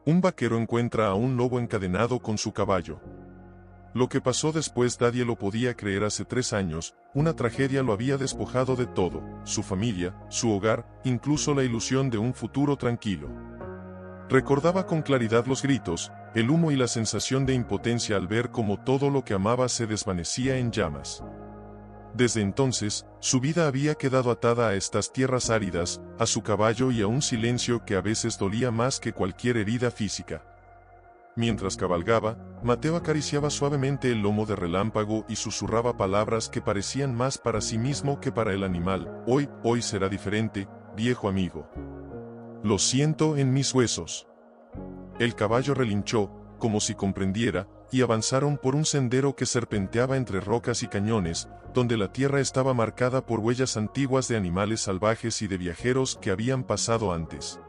Un vaquero encuentra a un lobo encadenado con su caballo. Lo que pasó después nadie lo podía creer. Hace 3 años, una tragedia lo había despojado de todo, su familia, su hogar, incluso la ilusión de un futuro tranquilo. Recordaba con claridad los gritos, el humo y la sensación de impotencia al ver cómo todo lo que amaba se desvanecía en llamas. Desde entonces, su vida había quedado atada a estas tierras áridas, a su caballo y a un silencio que a veces dolía más que cualquier herida física. Mientras cabalgaba, Mateo acariciaba suavemente el lomo de Relámpago y susurraba palabras que parecían más para sí mismo que para el animal. Hoy será diferente, viejo amigo. Lo siento en mis huesos. El caballo relinchó, como si comprendiera, y avanzaron por un sendero que serpenteaba entre rocas y cañones, donde la tierra estaba marcada por huellas antiguas de animales salvajes y de viajeros que habían pasado antes.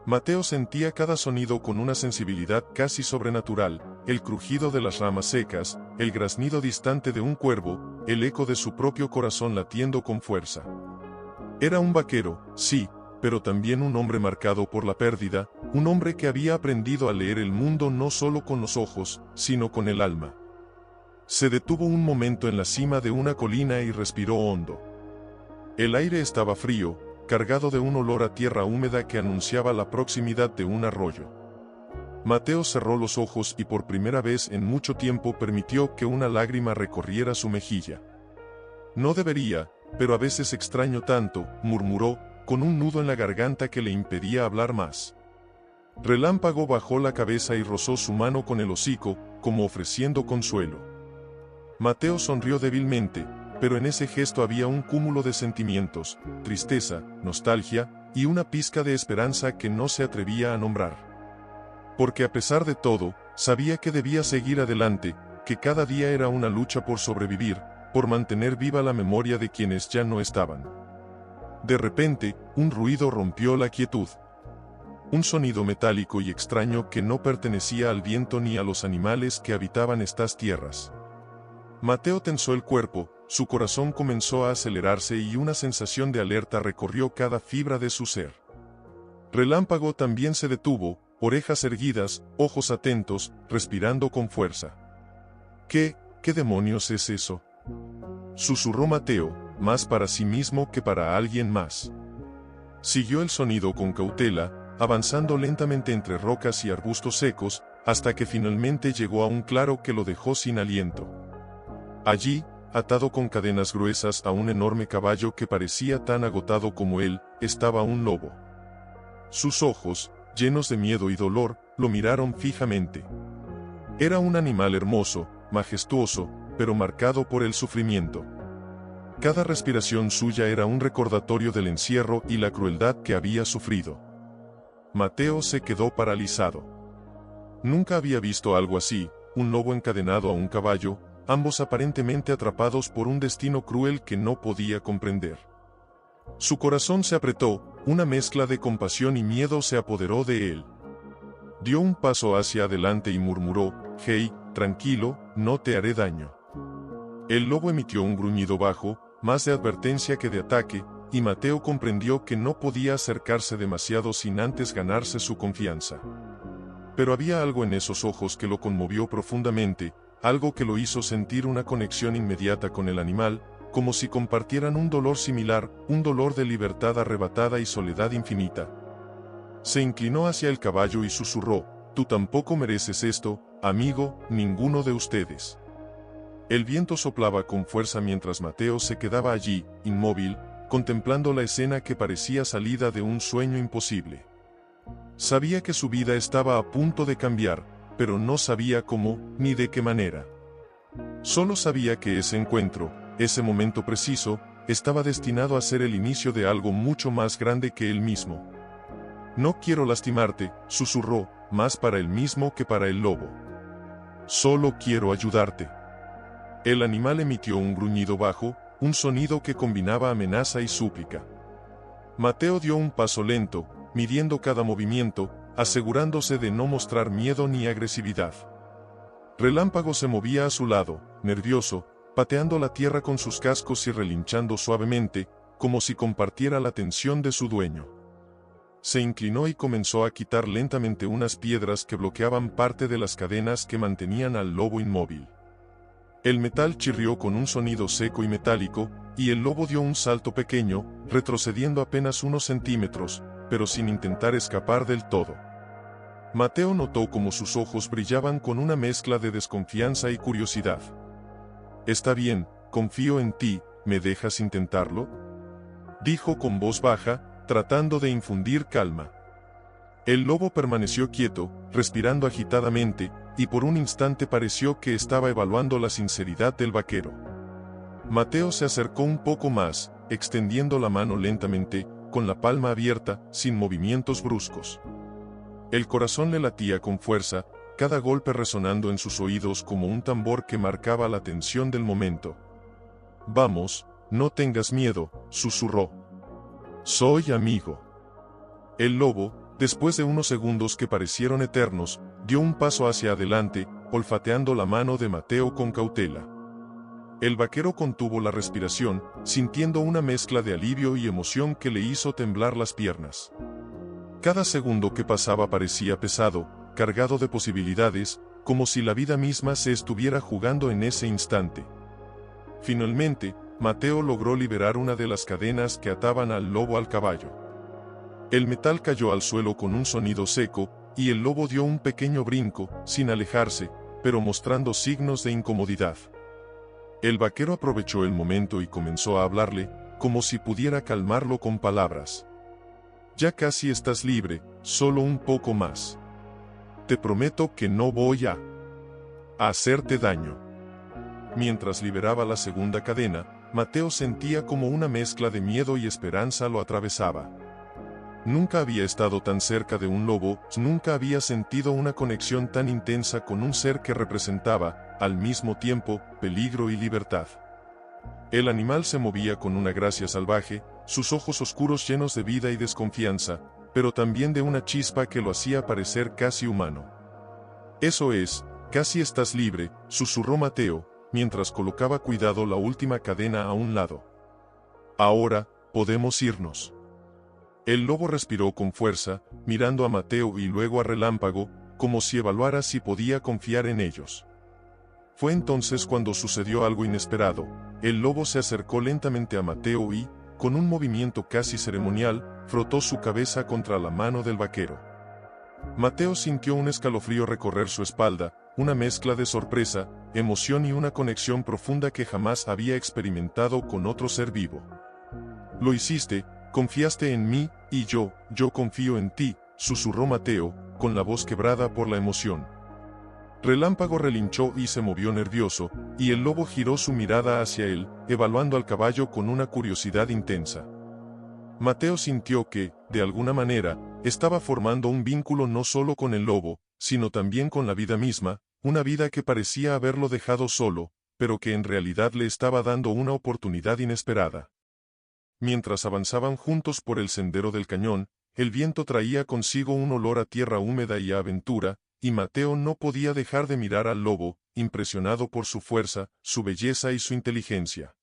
Mateo sentía cada sonido con una sensibilidad casi sobrenatural, el crujido de las ramas secas, el graznido distante de un cuervo, el eco de su propio corazón latiendo con fuerza. Era un vaquero, sí, pero también un hombre marcado por la pérdida, un hombre que había aprendido a leer el mundo no solo con los ojos, sino con el alma. Se detuvo un momento en la cima de una colina y respiró hondo. El aire estaba frío, cargado de un olor a tierra húmeda que anunciaba la proximidad de un arroyo. Mateo cerró los ojos y por primera vez en mucho tiempo permitió que una lágrima recorriera su mejilla. No debería, pero a veces extraño tanto, murmuró, con un nudo en la garganta que le impedía hablar más. Relámpago bajó la cabeza y rozó su mano con el hocico, como ofreciendo consuelo. Mateo sonrió débilmente, pero en ese gesto había un cúmulo de sentimientos, tristeza, nostalgia, y una pizca de esperanza que no se atrevía a nombrar. Porque a pesar de todo, sabía que debía seguir adelante, que cada día era una lucha por sobrevivir, por mantener viva la memoria de quienes ya no estaban. De repente, un ruido rompió la quietud. Un sonido metálico y extraño que no pertenecía al viento ni a los animales que habitaban estas tierras. Mateo tensó el cuerpo, su corazón comenzó a acelerarse y una sensación de alerta recorrió cada fibra de su ser. Relámpago también se detuvo, orejas erguidas, ojos atentos, respirando con fuerza. ¿Qué demonios es eso?, susurró Mateo, más para sí mismo que para alguien más. Siguió el sonido con cautela, avanzando lentamente entre rocas y arbustos secos, hasta que finalmente llegó a un claro que lo dejó sin aliento. Allí, atado con cadenas gruesas a un enorme caballo que parecía tan agotado como él, estaba un lobo. Sus ojos, llenos de miedo y dolor, lo miraron fijamente. Era un animal hermoso, majestuoso, pero marcado por el sufrimiento. Cada respiración suya era un recordatorio del encierro y la crueldad que había sufrido. Mateo se quedó paralizado. Nunca había visto algo así, un lobo encadenado a un caballo, ambos aparentemente atrapados por un destino cruel que no podía comprender. Su corazón se apretó, una mezcla de compasión y miedo se apoderó de él. Dio un paso hacia adelante y murmuró, «Hey, tranquilo, no te haré daño». El lobo emitió un gruñido bajo, más de advertencia que de ataque, y Mateo comprendió que no podía acercarse demasiado sin antes ganarse su confianza. Pero había algo en esos ojos que lo conmovió profundamente, algo que lo hizo sentir una conexión inmediata con el animal, como si compartieran un dolor similar, un dolor de libertad arrebatada y soledad infinita. Se inclinó hacia el caballo y susurró, «Tú tampoco mereces esto, amigo, ninguno de ustedes». El viento soplaba con fuerza mientras Mateo se quedaba allí, inmóvil, contemplando la escena que parecía salida de un sueño imposible. Sabía que su vida estaba a punto de cambiar, pero no sabía cómo, ni de qué manera. Solo sabía que ese encuentro, ese momento preciso, estaba destinado a ser el inicio de algo mucho más grande que él mismo. «No quiero lastimarte», susurró, más para él mismo que para el lobo. «Solo quiero ayudarte». El animal emitió un gruñido bajo, un sonido que combinaba amenaza y súplica. Mateo dio un paso lento, midiendo cada movimiento, asegurándose de no mostrar miedo ni agresividad. Relámpago se movía a su lado, nervioso, pateando la tierra con sus cascos y relinchando suavemente, como si compartiera la tensión de su dueño. Se inclinó y comenzó a quitar lentamente unas piedras que bloqueaban parte de las cadenas que mantenían al lobo inmóvil. El metal chirrió con un sonido seco y metálico, y el lobo dio un salto pequeño, retrocediendo apenas unos centímetros, pero sin intentar escapar del todo. Mateo notó cómo sus ojos brillaban con una mezcla de desconfianza y curiosidad. «Está bien, confío en ti, ¿me dejas intentarlo?», dijo con voz baja, tratando de infundir calma. El lobo permaneció quieto, respirando agitadamente, y por un instante pareció que estaba evaluando la sinceridad del vaquero. Mateo se acercó un poco más, extendiendo la mano lentamente, con la palma abierta, sin movimientos bruscos. El corazón le latía con fuerza, cada golpe resonando en sus oídos como un tambor que marcaba la tensión del momento. «Vamos, no tengas miedo», susurró. «Soy amigo». El lobo, después de unos segundos que parecieron eternos, dio un paso hacia adelante, olfateando la mano de Mateo con cautela. El vaquero contuvo la respiración, sintiendo una mezcla de alivio y emoción que le hizo temblar las piernas. Cada segundo que pasaba parecía pesado, cargado de posibilidades, como si la vida misma se estuviera jugando en ese instante. Finalmente, Mateo logró liberar una de las cadenas que ataban al lobo al caballo. El metal cayó al suelo con un sonido seco, y el lobo dio un pequeño brinco, sin alejarse, pero mostrando signos de incomodidad. El vaquero aprovechó el momento y comenzó a hablarle, como si pudiera calmarlo con palabras. «Ya casi estás libre, solo un poco más. Te prometo que no voy a hacerte daño». Mientras liberaba la segunda cadena, Mateo sentía como una mezcla de miedo y esperanza lo atravesaba. Nunca había estado tan cerca de un lobo, nunca había sentido una conexión tan intensa con un ser que representaba, al mismo tiempo, peligro y libertad. El animal se movía con una gracia salvaje, sus ojos oscuros llenos de vida y desconfianza, pero también de una chispa que lo hacía parecer casi humano. «Eso es, casi estás libre», susurró Mateo, mientras colocaba cuidado la última cadena a un lado. «Ahora, podemos irnos». El lobo respiró con fuerza, mirando a Mateo y luego a Relámpago, como si evaluara si podía confiar en ellos. Fue entonces cuando sucedió algo inesperado. El lobo se acercó lentamente a Mateo y, con un movimiento casi ceremonial, frotó su cabeza contra la mano del vaquero. Mateo sintió un escalofrío recorrer su espalda, una mezcla de sorpresa, emoción y una conexión profunda que jamás había experimentado con otro ser vivo. «Lo hiciste, confiaste en mí, y yo confío en ti», susurró Mateo, con la voz quebrada por la emoción. Relámpago relinchó y se movió nervioso, y el lobo giró su mirada hacia él, evaluando al caballo con una curiosidad intensa. Mateo sintió que, de alguna manera, estaba formando un vínculo no solo con el lobo, sino también con la vida misma, una vida que parecía haberlo dejado solo, pero que en realidad le estaba dando una oportunidad inesperada. Mientras avanzaban juntos por el sendero del cañón, el viento traía consigo un olor a tierra húmeda y a aventura, y Mateo no podía dejar de mirar al lobo, impresionado por su fuerza, su belleza y su inteligencia.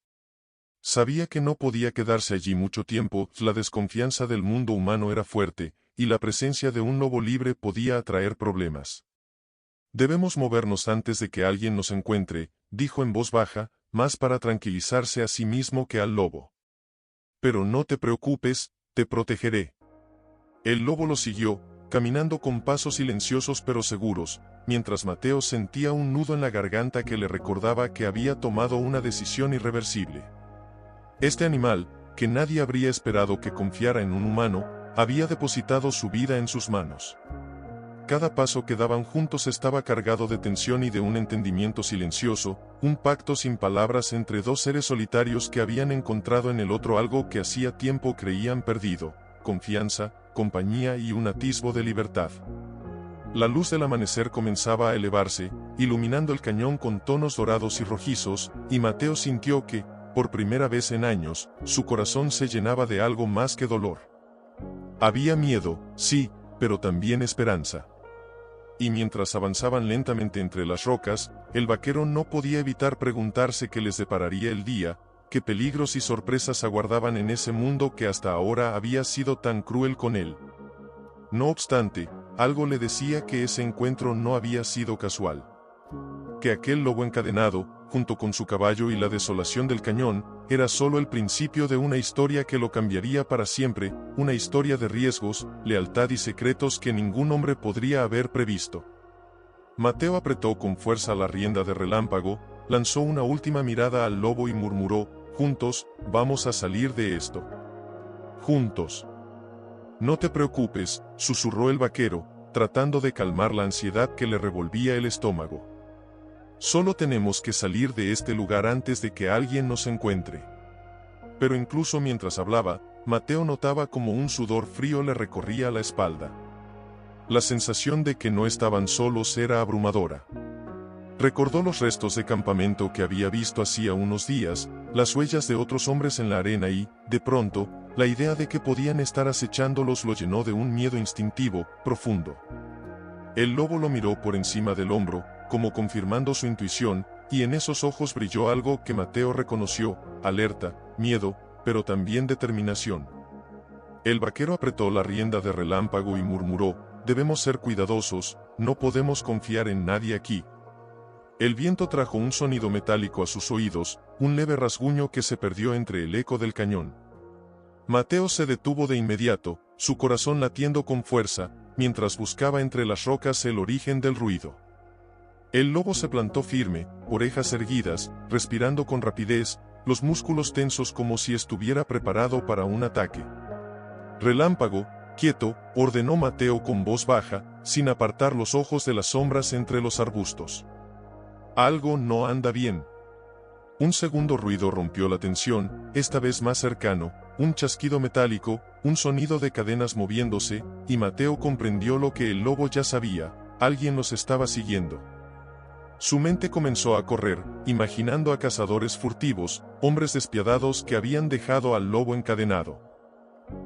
Sabía que no podía quedarse allí mucho tiempo, la desconfianza del mundo humano era fuerte, y la presencia de un lobo libre podía atraer problemas. «Debemos movernos antes de que alguien nos encuentre», dijo en voz baja, más para tranquilizarse a sí mismo que al lobo. «Pero no te preocupes, te protegeré». El lobo lo siguió, caminando con pasos silenciosos pero seguros, mientras Mateo sentía un nudo en la garganta que le recordaba que había tomado una decisión irreversible. Este animal, que nadie habría esperado que confiara en un humano, había depositado su vida en sus manos. Cada paso que daban juntos estaba cargado de tensión y de un entendimiento silencioso, un pacto sin palabras entre dos seres solitarios que habían encontrado en el otro algo que hacía tiempo creían perdido: confianza, compañía y un atisbo de libertad. La luz del amanecer comenzaba a elevarse, iluminando el cañón con tonos dorados y rojizos, y Mateo sintió que, por primera vez en años, su corazón se llenaba de algo más que dolor. Había miedo, sí, pero también esperanza. Y mientras avanzaban lentamente entre las rocas, el vaquero no podía evitar preguntarse qué les depararía el día, qué peligros y sorpresas aguardaban en ese mundo que hasta ahora había sido tan cruel con él. No obstante, algo le decía que ese encuentro no había sido casual. Que aquel lobo encadenado, junto con su caballo y la desolación del cañón, era solo el principio de una historia que lo cambiaría para siempre, una historia de riesgos, lealtad y secretos que ningún hombre podría haber previsto. Mateo apretó con fuerza la rienda de Relámpago, lanzó una última mirada al lobo y murmuró: «Juntos, vamos a salir de esto. Juntos». «No te preocupes», susurró el vaquero, tratando de calmar la ansiedad que le revolvía el estómago. «Solo tenemos que salir de este lugar antes de que alguien nos encuentre». Pero incluso mientras hablaba, Mateo notaba como un sudor frío le recorría la espalda. La sensación de que no estaban solos era abrumadora. Recordó los restos de campamento que había visto hacía unos días, las huellas de otros hombres en la arena y, de pronto, la idea de que podían estar acechándolos lo llenó de un miedo instintivo, profundo. El lobo lo miró por encima del hombro, como confirmando su intuición, y en esos ojos brilló algo que Mateo reconoció: alerta, miedo, pero también determinación. El vaquero apretó la rienda de Relámpago y murmuró: «Debemos ser cuidadosos, no podemos confiar en nadie aquí». El viento trajo un sonido metálico a sus oídos, un leve rasguño que se perdió entre el eco del cañón. Mateo se detuvo de inmediato, su corazón latiendo con fuerza, mientras buscaba entre las rocas el origen del ruido. El lobo se plantó firme, orejas erguidas, respirando con rapidez, los músculos tensos como si estuviera preparado para un ataque. «Relámpago, quieto», ordenó Mateo con voz baja, sin apartar los ojos de las sombras entre los arbustos. «Algo no anda bien». Un segundo ruido rompió la tensión, esta vez más cercano, un chasquido metálico, un sonido de cadenas moviéndose, y Mateo comprendió lo que el lobo ya sabía: alguien los estaba siguiendo. Su mente comenzó a correr, imaginando a cazadores furtivos, hombres despiadados que habían dejado al lobo encadenado.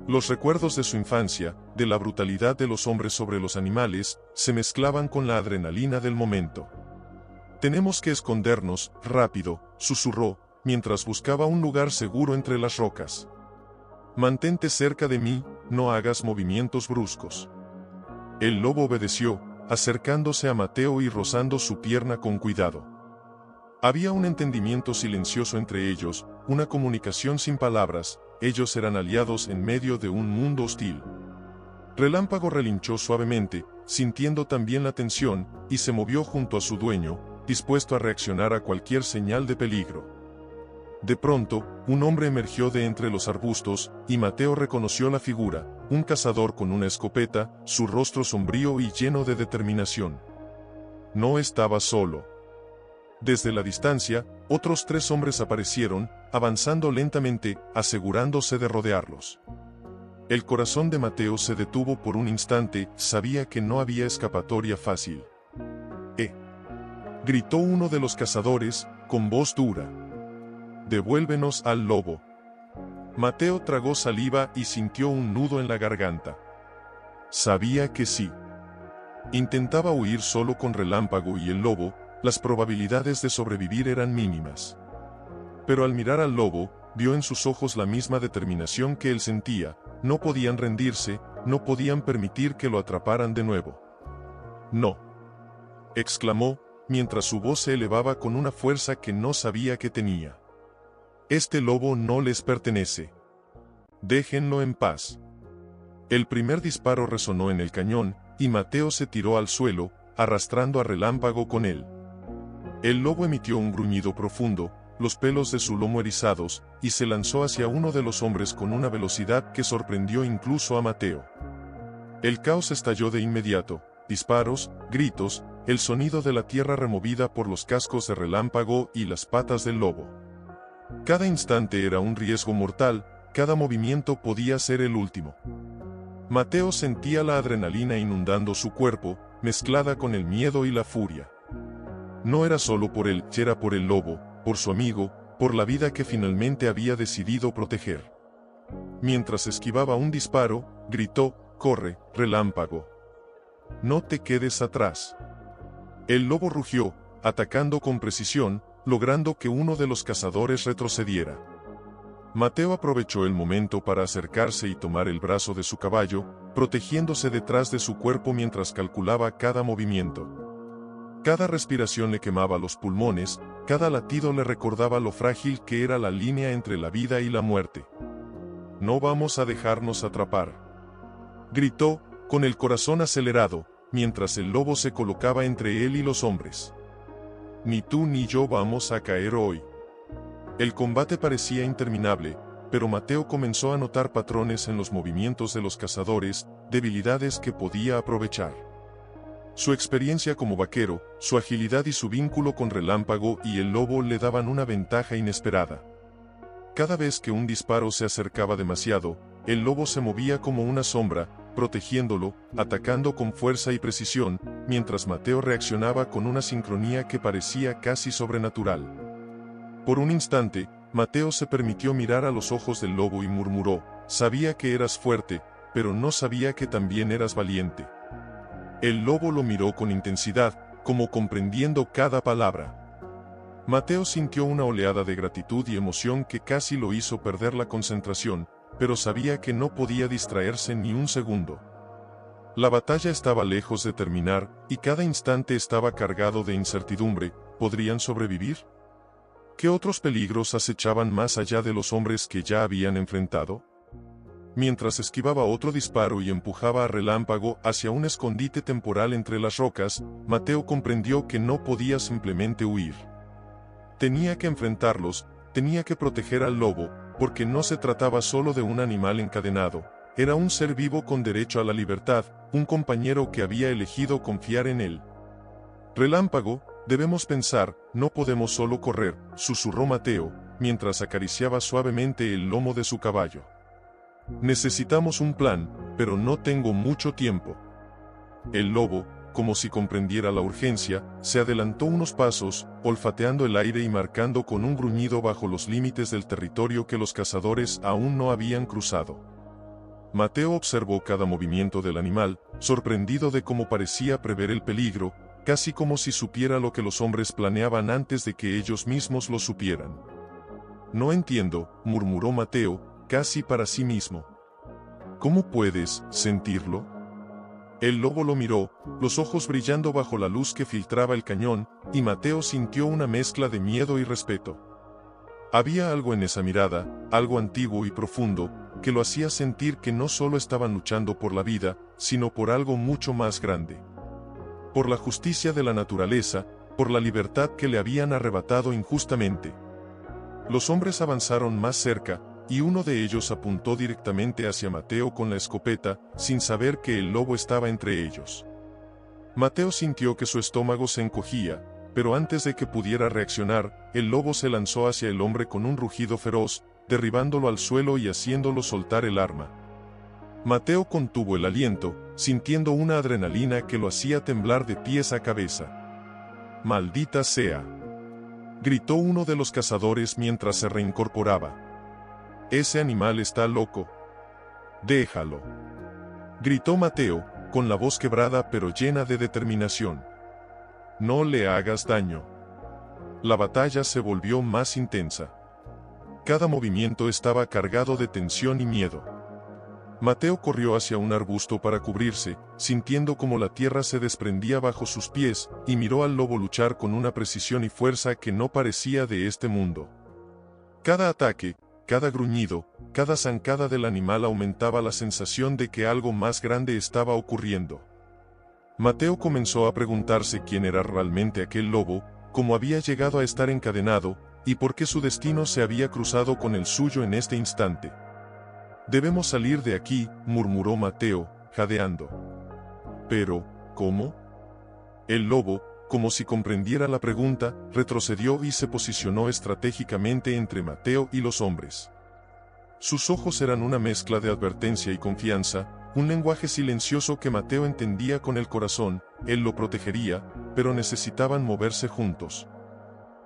Los recuerdos de su infancia, de la brutalidad de los hombres sobre los animales, se mezclaban con la adrenalina del momento. «Tenemos que escondernos, rápido», susurró, mientras buscaba un lugar seguro entre las rocas. «Mantente cerca de mí, no hagas movimientos bruscos». El lobo obedeció, acercándose a Mateo y rozando su pierna con cuidado. Había un entendimiento silencioso entre ellos, una comunicación sin palabras. Ellos eran aliados en medio de un mundo hostil. Relámpago relinchó suavemente, sintiendo también la tensión, y se movió junto a su dueño, dispuesto a reaccionar a cualquier señal de peligro. De pronto, un hombre emergió de entre los arbustos, y Mateo reconoció la figura: un cazador con una escopeta, su rostro sombrío y lleno de determinación. No estaba solo. Desde la distancia, otros 3 hombres aparecieron, avanzando lentamente, asegurándose de rodearlos. El corazón de Mateo se detuvo por un instante, sabía que no había escapatoria fácil. Gritó uno de los cazadores, con voz dura. «Devuélvenos al lobo». Mateo tragó saliva y sintió un nudo en la garganta. Sabía que sí. Intentaba huir solo con Relámpago y el lobo, las probabilidades de sobrevivir eran mínimas. Pero al mirar al lobo, vio en sus ojos la misma determinación que él sentía: no podían rendirse, no podían permitir que lo atraparan de nuevo. «No», exclamó, mientras su voz se elevaba con una fuerza que no sabía que tenía. «Este lobo no les pertenece. Déjenlo en paz». El primer disparo resonó en el cañón, y Mateo se tiró al suelo, arrastrando a Relámpago con él. El lobo emitió un gruñido profundo, los pelos de su lomo erizados, y se lanzó hacia uno de los hombres con una velocidad que sorprendió incluso a Mateo. El caos estalló de inmediato: disparos, gritos, el sonido de la tierra removida por los cascos de Relámpago y las patas del lobo. Cada instante era un riesgo mortal, cada movimiento podía ser el último. Mateo sentía la adrenalina inundando su cuerpo, mezclada con el miedo y la furia. No era solo por él, era por el lobo, por su amigo, por la vida que finalmente había decidido proteger. Mientras esquivaba un disparo, gritó: «Corre, Relámpago. No te quedes atrás». El lobo rugió, atacando con precisión, logrando que uno de los cazadores retrocediera. Mateo aprovechó el momento para acercarse y tomar el brazo de su caballo, protegiéndose detrás de su cuerpo mientras calculaba cada movimiento. Cada respiración le quemaba los pulmones, cada latido le recordaba lo frágil que era la línea entre la vida y la muerte. «No vamos a dejarnos atrapar», gritó, con el corazón acelerado, mientras el lobo se colocaba entre él y los hombres. «Ni tú ni yo vamos a caer hoy». El combate parecía interminable, pero Mateo comenzó a notar patrones en los movimientos de los cazadores, debilidades que podía aprovechar. Su experiencia como vaquero, su agilidad y su vínculo con Relámpago y el lobo le daban una ventaja inesperada. Cada vez que un disparo se acercaba demasiado, el lobo se movía como una sombra, protegiéndolo, atacando con fuerza y precisión, mientras Mateo reaccionaba con una sincronía que parecía casi sobrenatural. Por un instante, Mateo se permitió mirar a los ojos del lobo y murmuró: «Sabía que eras fuerte, pero no sabía que también eras valiente». El lobo lo miró con intensidad, como comprendiendo cada palabra. Mateo sintió una oleada de gratitud y emoción que casi lo hizo perder la concentración, pero sabía que no podía distraerse ni un segundo. La batalla estaba lejos de terminar, y cada instante estaba cargado de incertidumbre. ¿Podrían sobrevivir? ¿Qué otros peligros acechaban más allá de los hombres que ya habían enfrentado? Mientras esquivaba otro disparo y empujaba a Relámpago hacia un escondite temporal entre las rocas, Mateo comprendió que no podía simplemente huir. Tenía que enfrentarlos, tenía que proteger al lobo, porque no se trataba solo de un animal encadenado, era un ser vivo con derecho a la libertad, un compañero que había elegido confiar en él. «Relámpago, debemos pensar, no podemos solo correr», susurró Mateo, mientras acariciaba suavemente el lomo de su caballo. «Necesitamos un plan, pero no tengo mucho tiempo». El lobo, como si comprendiera la urgencia, se adelantó unos pasos, olfateando el aire y marcando con un gruñido bajo los límites del territorio que los cazadores aún no habían cruzado. Mateo observó cada movimiento del animal, sorprendido de cómo parecía prever el peligro, casi como si supiera lo que los hombres planeaban antes de que ellos mismos lo supieran. «No entiendo», murmuró Mateo, casi para sí mismo. «¿Cómo puedes sentirlo?» El lobo lo miró, los ojos brillando bajo la luz que filtraba el cañón, y Mateo sintió una mezcla de miedo y respeto. Había algo en esa mirada, algo antiguo y profundo, que lo hacía sentir que no solo estaban luchando por la vida, sino por algo mucho más grande. Por la justicia de la naturaleza, por la libertad que le habían arrebatado injustamente. Los hombres avanzaron más cerca, y uno de ellos apuntó directamente hacia Mateo con la escopeta, sin saber que el lobo estaba entre ellos. Mateo sintió que su estómago se encogía, pero antes de que pudiera reaccionar, el lobo se lanzó hacia el hombre con un rugido feroz, derribándolo al suelo y haciéndolo soltar el arma. Mateo contuvo el aliento, sintiendo una adrenalina que lo hacía temblar de pies a cabeza. «¡Maldita sea!», gritó uno de los cazadores mientras se reincorporaba. «Ese animal está loco». «Déjalo», gritó Mateo, con la voz quebrada pero llena de determinación. «No le hagas daño». La batalla se volvió más intensa. Cada movimiento estaba cargado de tensión y miedo. Mateo corrió hacia un arbusto para cubrirse, sintiendo como la tierra se desprendía bajo sus pies, y miró al lobo luchar con una precisión y fuerza que no parecía de este mundo. Cada ataque, cada gruñido, cada zancada del animal aumentaba la sensación de que algo más grande estaba ocurriendo. Mateo comenzó a preguntarse quién era realmente aquel lobo, cómo había llegado a estar encadenado, y por qué su destino se había cruzado con el suyo en este instante. «Debemos salir de aquí», murmuró Mateo, jadeando. «¿Pero, cómo?». El lobo, como si comprendiera la pregunta, retrocedió y se posicionó estratégicamente entre Mateo y los hombres. Sus ojos eran una mezcla de advertencia y confianza, un lenguaje silencioso que Mateo entendía con el corazón. Él lo protegería, pero necesitaban moverse juntos.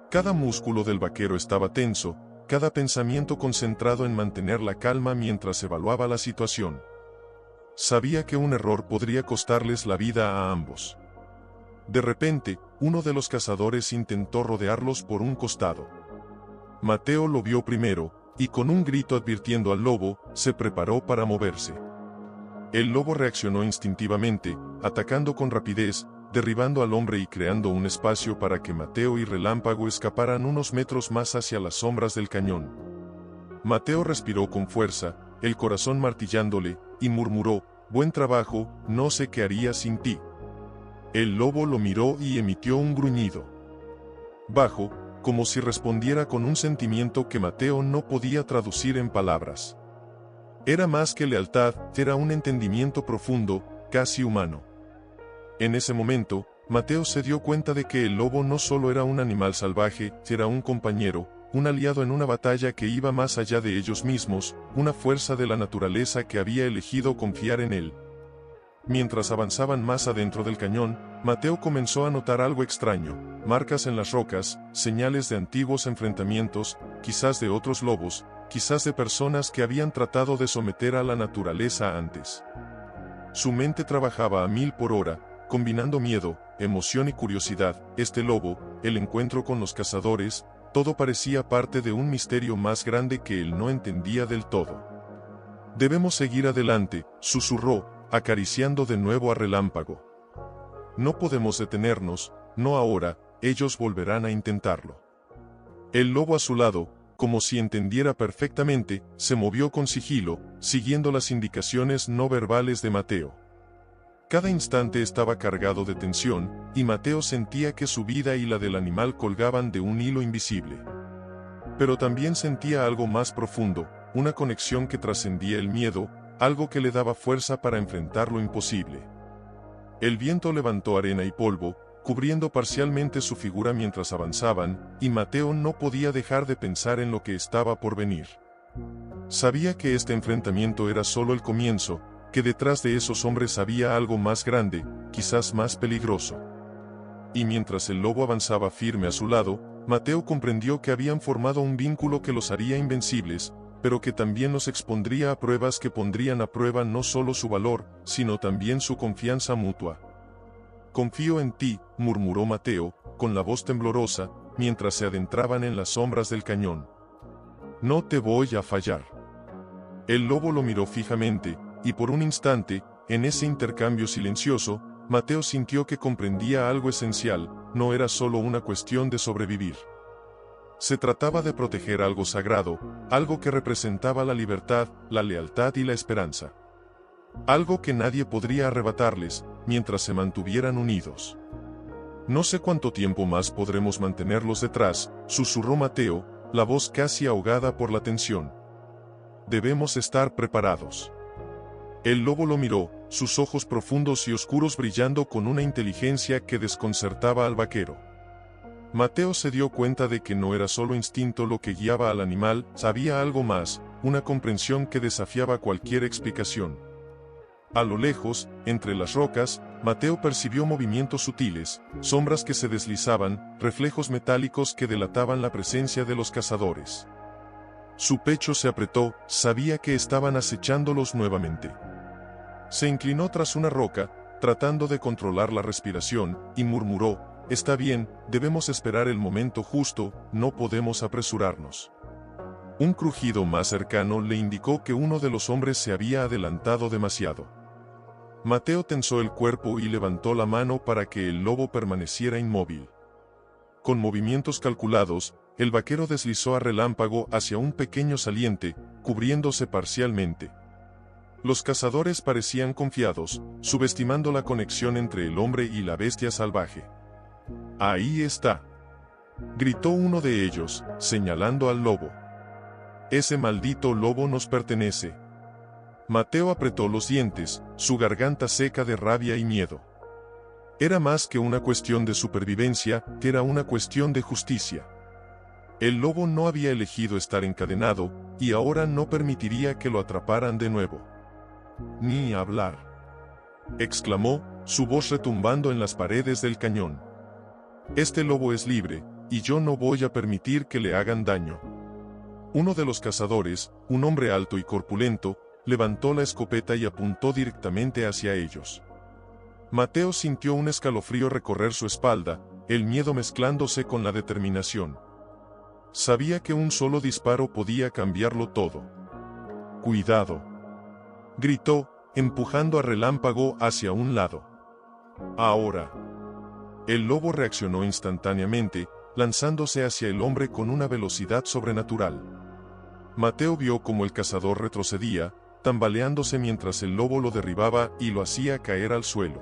Cada músculo del vaquero estaba tenso, cada pensamiento concentrado en mantener la calma mientras evaluaba la situación. Sabía que un error podría costarles la vida a ambos. De repente, uno de los cazadores intentó rodearlos por un costado. Mateo lo vio primero, y con un grito advirtiendo al lobo, se preparó para moverse. El lobo reaccionó instintivamente, atacando con rapidez, derribando al hombre y creando un espacio para que Mateo y Relámpago escaparan unos metros más hacia las sombras del cañón. Mateo respiró con fuerza, el corazón martillándole, y murmuró: «Buen trabajo, no sé qué haría sin ti». El lobo lo miró y emitió un gruñido bajo, como si respondiera con un sentimiento que Mateo no podía traducir en palabras. Era más que lealtad, era un entendimiento profundo, casi humano. En ese momento, Mateo se dio cuenta de que el lobo no solo era un animal salvaje, era un compañero, un aliado en una batalla que iba más allá de ellos mismos, una fuerza de la naturaleza que había elegido confiar en él. Mientras avanzaban más adentro del cañón, Mateo comenzó a notar algo extraño: marcas en las rocas, señales de antiguos enfrentamientos, quizás de otros lobos, quizás de personas que habían tratado de someter a la naturaleza antes. Su mente trabajaba a 1000 por hora, combinando miedo, emoción y curiosidad. Este lobo, el encuentro con los cazadores, todo parecía parte de un misterio más grande que él no entendía del todo. «Debemos seguir adelante», susurró, acariciando de nuevo a Relámpago. «No podemos detenernos, no ahora, ellos volverán a intentarlo». El lobo a su lado, como si entendiera perfectamente, se movió con sigilo, siguiendo las indicaciones no verbales de Mateo. Cada instante estaba cargado de tensión, y Mateo sentía que su vida y la del animal colgaban de un hilo invisible. Pero también sentía algo más profundo, una conexión que trascendía el miedo, algo que le daba fuerza para enfrentar lo imposible. El viento levantó arena y polvo, cubriendo parcialmente su figura mientras avanzaban, y Mateo no podía dejar de pensar en lo que estaba por venir. Sabía que este enfrentamiento era solo el comienzo, que detrás de esos hombres había algo más grande, quizás más peligroso. Y mientras el lobo avanzaba firme a su lado, Mateo comprendió que habían formado un vínculo que los haría invencibles, pero que también los expondría a pruebas que pondrían a prueba no solo su valor, sino también su confianza mutua. «Confío en ti», murmuró Mateo, con la voz temblorosa, mientras se adentraban en las sombras del cañón. «No te voy a fallar». El lobo lo miró fijamente, y por un instante, en ese intercambio silencioso, Mateo sintió que comprendía algo esencial: no era solo una cuestión de sobrevivir. Se trataba de proteger algo sagrado, algo que representaba la libertad, la lealtad y la esperanza. Algo que nadie podría arrebatarles, mientras se mantuvieran unidos. «No sé cuánto tiempo más podremos mantenerlos detrás», susurró Mateo, la voz casi ahogada por la tensión. «Debemos estar preparados». El lobo lo miró, sus ojos profundos y oscuros brillando con una inteligencia que desconcertaba al vaquero. Mateo se dio cuenta de que no era solo instinto lo que guiaba al animal, sabía algo más, una comprensión que desafiaba cualquier explicación. A lo lejos, entre las rocas, Mateo percibió movimientos sutiles, sombras que se deslizaban, reflejos metálicos que delataban la presencia de los cazadores. Su pecho se apretó, sabía que estaban acechándolos nuevamente. Se inclinó tras una roca, tratando de controlar la respiración, y murmuró: «Está bien, debemos esperar el momento justo, no podemos apresurarnos». Un crujido más cercano le indicó que uno de los hombres se había adelantado demasiado. Mateo tensó el cuerpo y levantó la mano para que el lobo permaneciera inmóvil. Con movimientos calculados, el vaquero deslizó a Relámpago hacia un pequeño saliente, cubriéndose parcialmente. Los cazadores parecían confiados, subestimando la conexión entre el hombre y la bestia salvaje. «Ahí está», gritó uno de ellos, señalando al lobo. «Ese maldito lobo nos pertenece». Mateo apretó los dientes, su garganta seca de rabia y miedo. Era más que una cuestión de supervivencia, era una cuestión de justicia. El lobo no había elegido estar encadenado, y ahora no permitiría que lo atraparan de nuevo. «Ni hablar», exclamó, su voz retumbando en las paredes del cañón. «Este lobo es libre, y yo no voy a permitir que le hagan daño». Uno de los cazadores, un hombre alto y corpulento, levantó la escopeta y apuntó directamente hacia ellos. Mateo sintió un escalofrío recorrer su espalda, el miedo mezclándose con la determinación. Sabía que un solo disparo podía cambiarlo todo. «Cuidado», gritó, empujando a Relámpago hacia un lado. Ahora. El lobo reaccionó instantáneamente, lanzándose hacia el hombre con una velocidad sobrenatural. Mateo vio cómo el cazador retrocedía, tambaleándose mientras el lobo lo derribaba y lo hacía caer al suelo.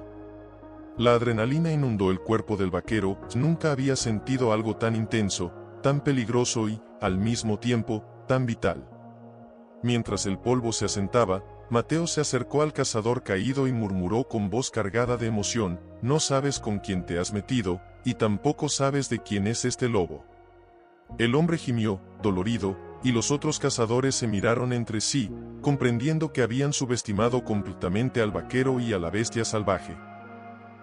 La adrenalina inundó el cuerpo del vaquero, nunca había sentido algo tan intenso, tan peligroso y, al mismo tiempo, tan vital. Mientras el polvo se asentaba, Mateo se acercó al cazador caído y murmuró con voz cargada de emoción: «No sabes con quién te has metido, y tampoco sabes de quién es este lobo». El hombre gimió, dolorido, y los otros cazadores se miraron entre sí, comprendiendo que habían subestimado completamente al vaquero y a la bestia salvaje.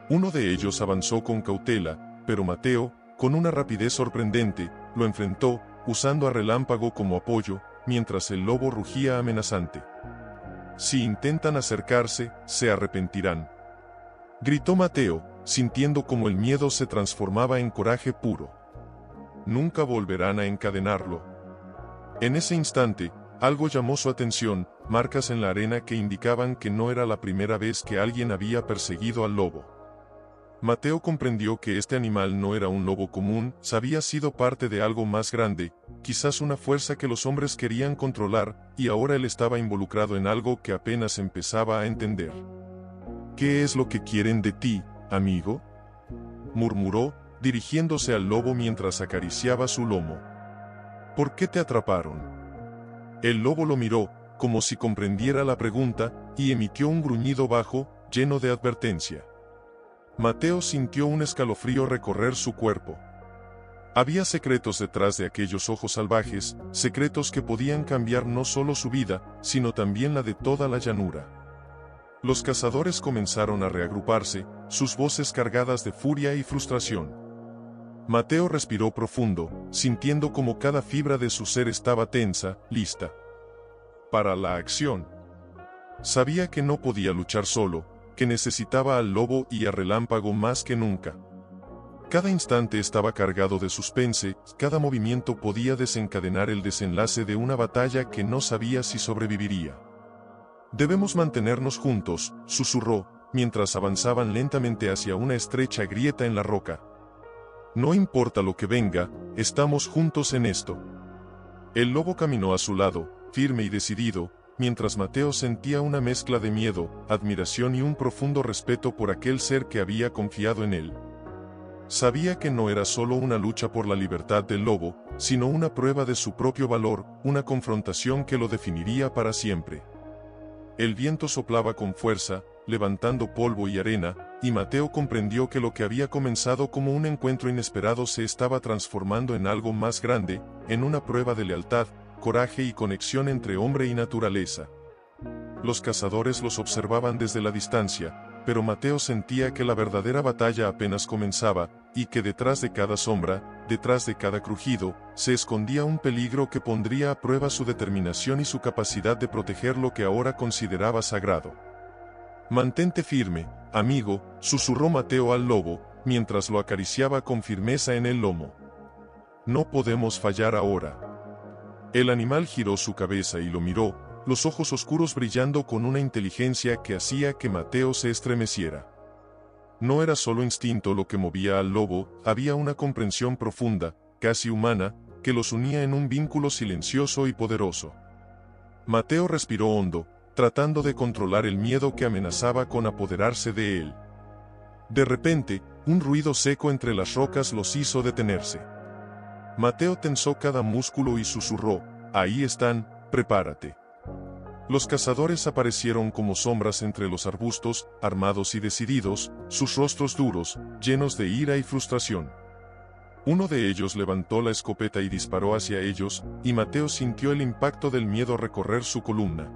Uno de ellos avanzó con cautela, pero Mateo, con una rapidez sorprendente, lo enfrentó, usando a Relámpago como apoyo, mientras el lobo rugía amenazante. «Si intentan acercarse, se arrepentirán», gritó Mateo, sintiendo como el miedo se transformaba en coraje puro. «Nunca volverán a encadenarlo». En ese instante, algo llamó su atención, marcas en la arena que indicaban que no era la primera vez que alguien había perseguido al lobo. Mateo comprendió que este animal no era un lobo común, había sido parte de algo más grande, quizás una fuerza que los hombres querían controlar, y ahora él estaba involucrado en algo que apenas empezaba a entender. «¿Qué es lo que quieren de ti, amigo?», murmuró, dirigiéndose al lobo mientras acariciaba su lomo. «¿Por qué te atraparon?». El lobo lo miró, como si comprendiera la pregunta, y emitió un gruñido bajo, lleno de advertencia. Mateo sintió un escalofrío recorrer su cuerpo. Había secretos detrás de aquellos ojos salvajes, secretos que podían cambiar no solo su vida, sino también la de toda la llanura. Los cazadores comenzaron a reagruparse, sus voces cargadas de furia y frustración. Mateo respiró profundo, sintiendo como cada fibra de su ser estaba tensa, lista para la acción. Sabía que no podía luchar solo, que necesitaba al lobo y a Relámpago más que nunca. Cada instante estaba cargado de suspense, cada movimiento podía desencadenar el desenlace de una batalla que no sabía si sobreviviría. «Debemos mantenernos juntos», susurró, mientras avanzaban lentamente hacia una estrecha grieta en la roca. «No importa lo que venga, estamos juntos en esto». El lobo caminó a su lado, firme y decidido, mientras Mateo sentía una mezcla de miedo, admiración y un profundo respeto por aquel ser que había confiado en él. Sabía que no era solo una lucha por la libertad del lobo, sino una prueba de su propio valor, una confrontación que lo definiría para siempre. El viento soplaba con fuerza, levantando polvo y arena, y Mateo comprendió que lo que había comenzado como un encuentro inesperado se estaba transformando en algo más grande, en una prueba de lealtad, coraje y conexión entre hombre y naturaleza. Los cazadores los observaban desde la distancia, pero Mateo sentía que la verdadera batalla apenas comenzaba, y que detrás de cada sombra, detrás de cada crujido, se escondía un peligro que pondría a prueba su determinación y su capacidad de proteger lo que ahora consideraba sagrado. «Mantente firme, amigo», susurró Mateo al lobo, mientras lo acariciaba con firmeza en el lomo. «No podemos fallar ahora». El animal giró su cabeza y lo miró, los ojos oscuros brillando con una inteligencia que hacía que Mateo se estremeciera. No era solo instinto lo que movía al lobo, había una comprensión profunda, casi humana, que los unía en un vínculo silencioso y poderoso. Mateo respiró hondo, tratando de controlar el miedo que amenazaba con apoderarse de él. De repente, un ruido seco entre las rocas los hizo detenerse. Mateo tensó cada músculo y susurró: «Ahí están, prepárate». Los cazadores aparecieron como sombras entre los arbustos, armados y decididos, sus rostros duros, llenos de ira y frustración. Uno de ellos levantó la escopeta y disparó hacia ellos, y Mateo sintió el impacto del miedo recorrer su columna.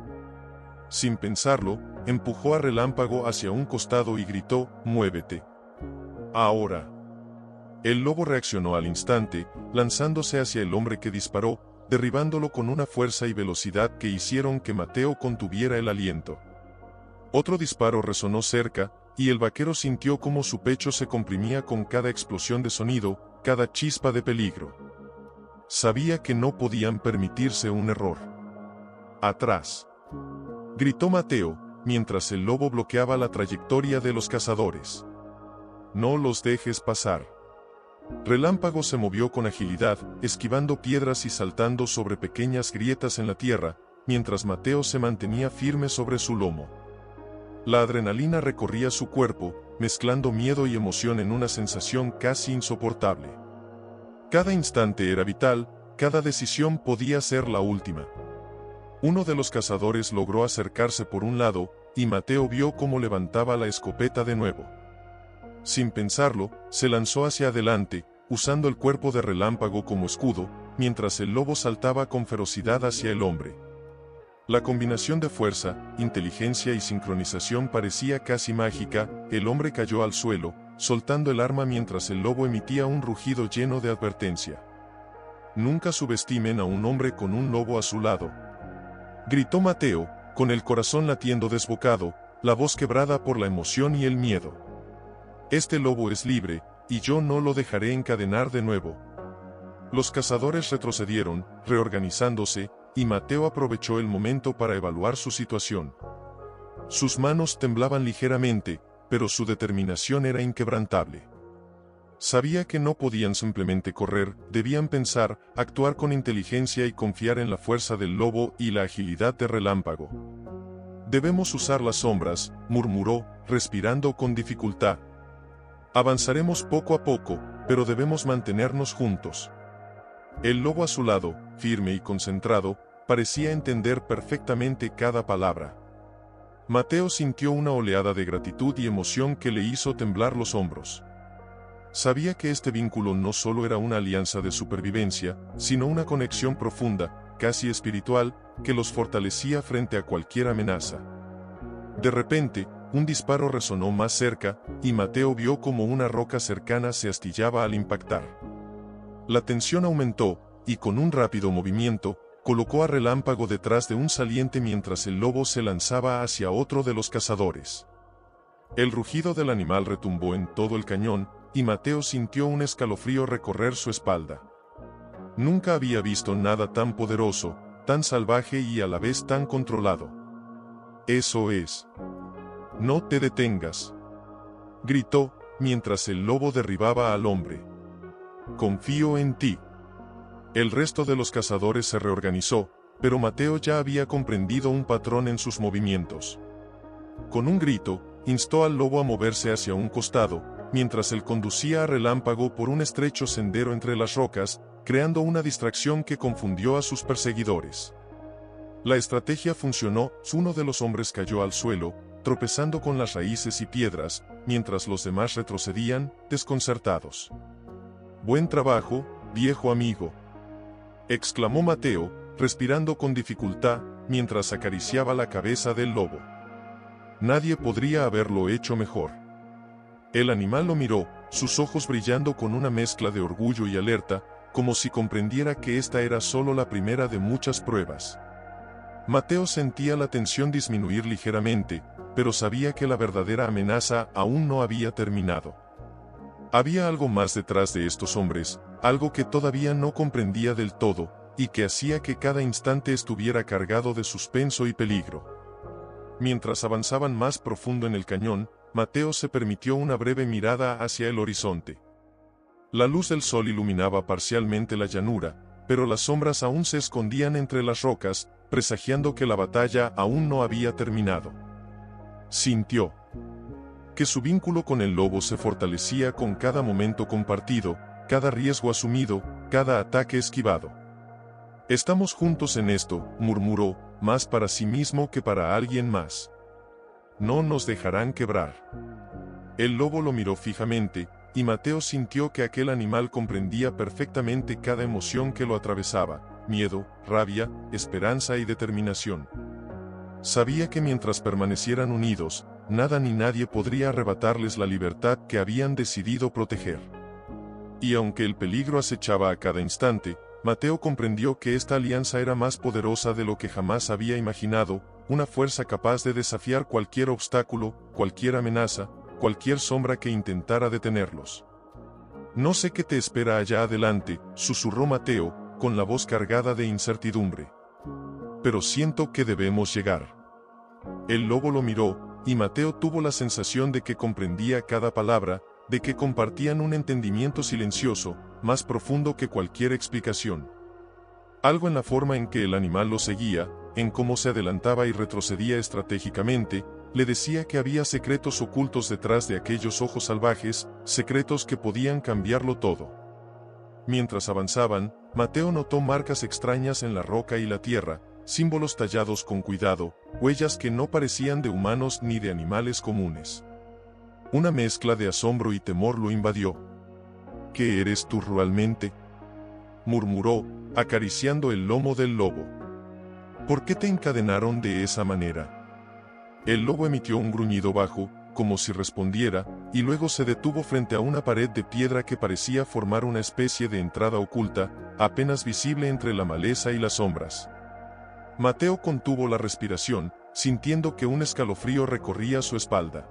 Sin pensarlo, empujó a Relámpago hacia un costado y gritó: «Muévete. Ahora». El lobo reaccionó al instante, lanzándose hacia el hombre que disparó, derribándolo con una fuerza y velocidad que hicieron que Mateo contuviera el aliento. Otro disparo resonó cerca, y el vaquero sintió cómo su pecho se comprimía con cada explosión de sonido, cada chispa de peligro. Sabía que no podían permitirse un error. «Atrás», gritó Mateo, mientras el lobo bloqueaba la trayectoria de los cazadores. No los dejes pasar. Relámpago se movió con agilidad, esquivando piedras y saltando sobre pequeñas grietas en la tierra, mientras Mateo se mantenía firme sobre su lomo. La adrenalina recorría su cuerpo, mezclando miedo y emoción en una sensación casi insoportable. Cada instante era vital, cada decisión podía ser la última. Uno de los cazadores logró acercarse por un lado, y Mateo vio cómo levantaba la escopeta de nuevo. Sin pensarlo, se lanzó hacia adelante, usando el cuerpo de Relámpago como escudo, mientras el lobo saltaba con ferocidad hacia el hombre. La combinación de fuerza, inteligencia y sincronización parecía casi mágica. El hombre cayó al suelo, soltando el arma mientras el lobo emitía un rugido lleno de advertencia. Nunca subestimen a un hombre con un lobo a su lado, gritó Mateo, con el corazón latiendo desbocado, la voz quebrada por la emoción y el miedo. Este lobo es libre, y yo no lo dejaré encadenar de nuevo. Los cazadores retrocedieron, reorganizándose, y Mateo aprovechó el momento para evaluar su situación. Sus manos temblaban ligeramente, pero su determinación era inquebrantable. Sabía que no podían simplemente correr, debían pensar, actuar con inteligencia y confiar en la fuerza del lobo y la agilidad de Relámpago. Debemos usar las sombras, murmuró, respirando con dificultad. Avanzaremos poco a poco, pero debemos mantenernos juntos. El lobo a su lado, firme y concentrado, parecía entender perfectamente cada palabra. Mateo sintió una oleada de gratitud y emoción que le hizo temblar los hombros. Sabía que este vínculo no solo era una alianza de supervivencia, sino una conexión profunda, casi espiritual, que los fortalecía frente a cualquier amenaza. De repente, un disparo resonó más cerca, y Mateo vio como una roca cercana se astillaba al impactar. La tensión aumentó, y con un rápido movimiento, colocó a Relámpago detrás de un saliente mientras el lobo se lanzaba hacia otro de los cazadores. El rugido del animal retumbó en todo el cañón, y Mateo sintió un escalofrío recorrer su espalda. Nunca había visto nada tan poderoso, tan salvaje y a la vez tan controlado. Eso es. No te detengas, gritó, mientras el lobo derribaba al hombre. Confío en ti. El resto de los cazadores se reorganizó, pero Mateo ya había comprendido un patrón en sus movimientos. Con un grito, instó al lobo a moverse hacia un costado, mientras él conducía a Relámpago por un estrecho sendero entre las rocas, creando una distracción que confundió a sus perseguidores. La estrategia funcionó, uno de los hombres cayó al suelo, tropezando con las raíces y piedras, mientras los demás retrocedían, desconcertados. «Buen trabajo, viejo amigo», exclamó Mateo, respirando con dificultad, mientras acariciaba la cabeza del lobo. Nadie podría haberlo hecho mejor. El animal lo miró, sus ojos brillando con una mezcla de orgullo y alerta, como si comprendiera que esta era solo la primera de muchas pruebas. Mateo sentía la tensión disminuir ligeramente, pero sabía que la verdadera amenaza aún no había terminado. Había algo más detrás de estos hombres, algo que todavía no comprendía del todo, y que hacía que cada instante estuviera cargado de suspenso y peligro. Mientras avanzaban más profundo en el cañón, Mateo se permitió una breve mirada hacia el horizonte. La luz del sol iluminaba parcialmente la llanura, pero las sombras aún se escondían entre las rocas, presagiando que la batalla aún no había terminado. Sintió que su vínculo con el lobo se fortalecía con cada momento compartido, cada riesgo asumido, cada ataque esquivado. «Estamos juntos en esto», murmuró, más para sí mismo que para alguien más. «No nos dejarán quebrar». El lobo lo miró fijamente, y Mateo sintió que aquel animal comprendía perfectamente cada emoción que lo atravesaba: miedo, rabia, esperanza y determinación. Sabía que mientras permanecieran unidos, nada ni nadie podría arrebatarles la libertad que habían decidido proteger. Y aunque el peligro acechaba a cada instante, Mateo comprendió que esta alianza era más poderosa de lo que jamás había imaginado, una fuerza capaz de desafiar cualquier obstáculo, cualquier amenaza, cualquier sombra que intentara detenerlos. «No sé qué te espera allá adelante», susurró Mateo, con la voz cargada de incertidumbre. «Pero siento que debemos llegar». El lobo lo miró, y Mateo tuvo la sensación de que comprendía cada palabra, de que compartían un entendimiento silencioso, más profundo que cualquier explicación. Algo en la forma en que el animal lo seguía, en cómo se adelantaba y retrocedía estratégicamente, le decía que había secretos ocultos detrás de aquellos ojos salvajes, secretos que podían cambiarlo todo. Mientras avanzaban, Mateo notó marcas extrañas en la roca y la tierra, símbolos tallados con cuidado, huellas que no parecían de humanos ni de animales comunes. Una mezcla de asombro y temor lo invadió. ¿Qué eres tú realmente?, murmuró, acariciando el lomo del lobo. ¿Por qué te encadenaron de esa manera? El lobo emitió un gruñido bajo, como si respondiera, y luego se detuvo frente a una pared de piedra que parecía formar una especie de entrada oculta, apenas visible entre la maleza y las sombras. Mateo contuvo la respiración, sintiendo que un escalofrío recorría su espalda.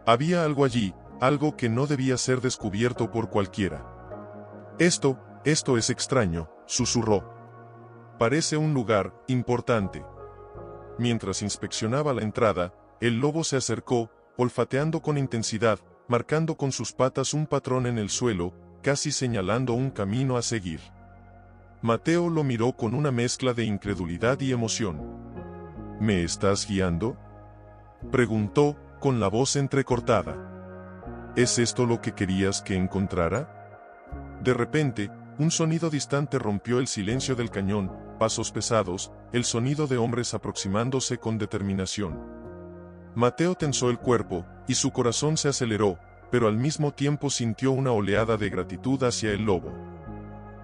Había algo allí, algo que no debía ser descubierto por cualquiera. Esto es extraño, susurró. Parece un lugar importante. Mientras inspeccionaba la entrada, el lobo se acercó, olfateando con intensidad, marcando con sus patas un patrón en el suelo, casi señalando un camino a seguir. Mateo lo miró con una mezcla de incredulidad y emoción. ¿Me estás guiando?, preguntó, con la voz entrecortada. ¿Es esto lo que querías que encontrara? De repente, un sonido distante rompió el silencio del cañón, pasos pesados, el sonido de hombres aproximándose con determinación. Mateo tensó el cuerpo, y su corazón se aceleró, pero al mismo tiempo sintió una oleada de gratitud hacia el lobo.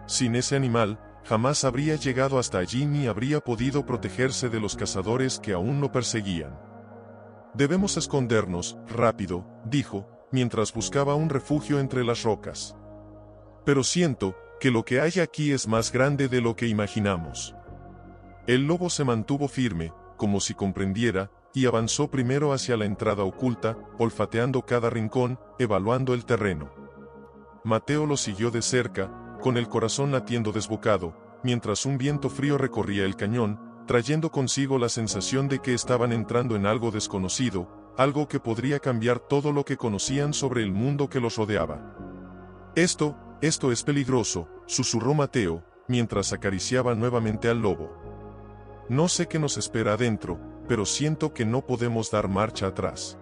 Sin ese animal, jamás habría llegado hasta allí ni habría podido protegerse de los cazadores que aún lo perseguían. Debemos escondernos, rápido, dijo, mientras buscaba un refugio entre las rocas. Pero siento que lo que hay aquí es más grande de lo que imaginamos. El lobo se mantuvo firme, como si comprendiera, y avanzó primero hacia la entrada oculta, olfateando cada rincón, evaluando el terreno. Mateo lo siguió de cerca, con el corazón latiendo desbocado, mientras un viento frío recorría el cañón, trayendo consigo la sensación de que estaban entrando en algo desconocido, algo que podría cambiar todo lo que conocían sobre el mundo que los rodeaba. Esto es peligroso, susurró Mateo, mientras acariciaba nuevamente al lobo. No sé qué nos espera adentro, pero siento que no podemos dar marcha atrás.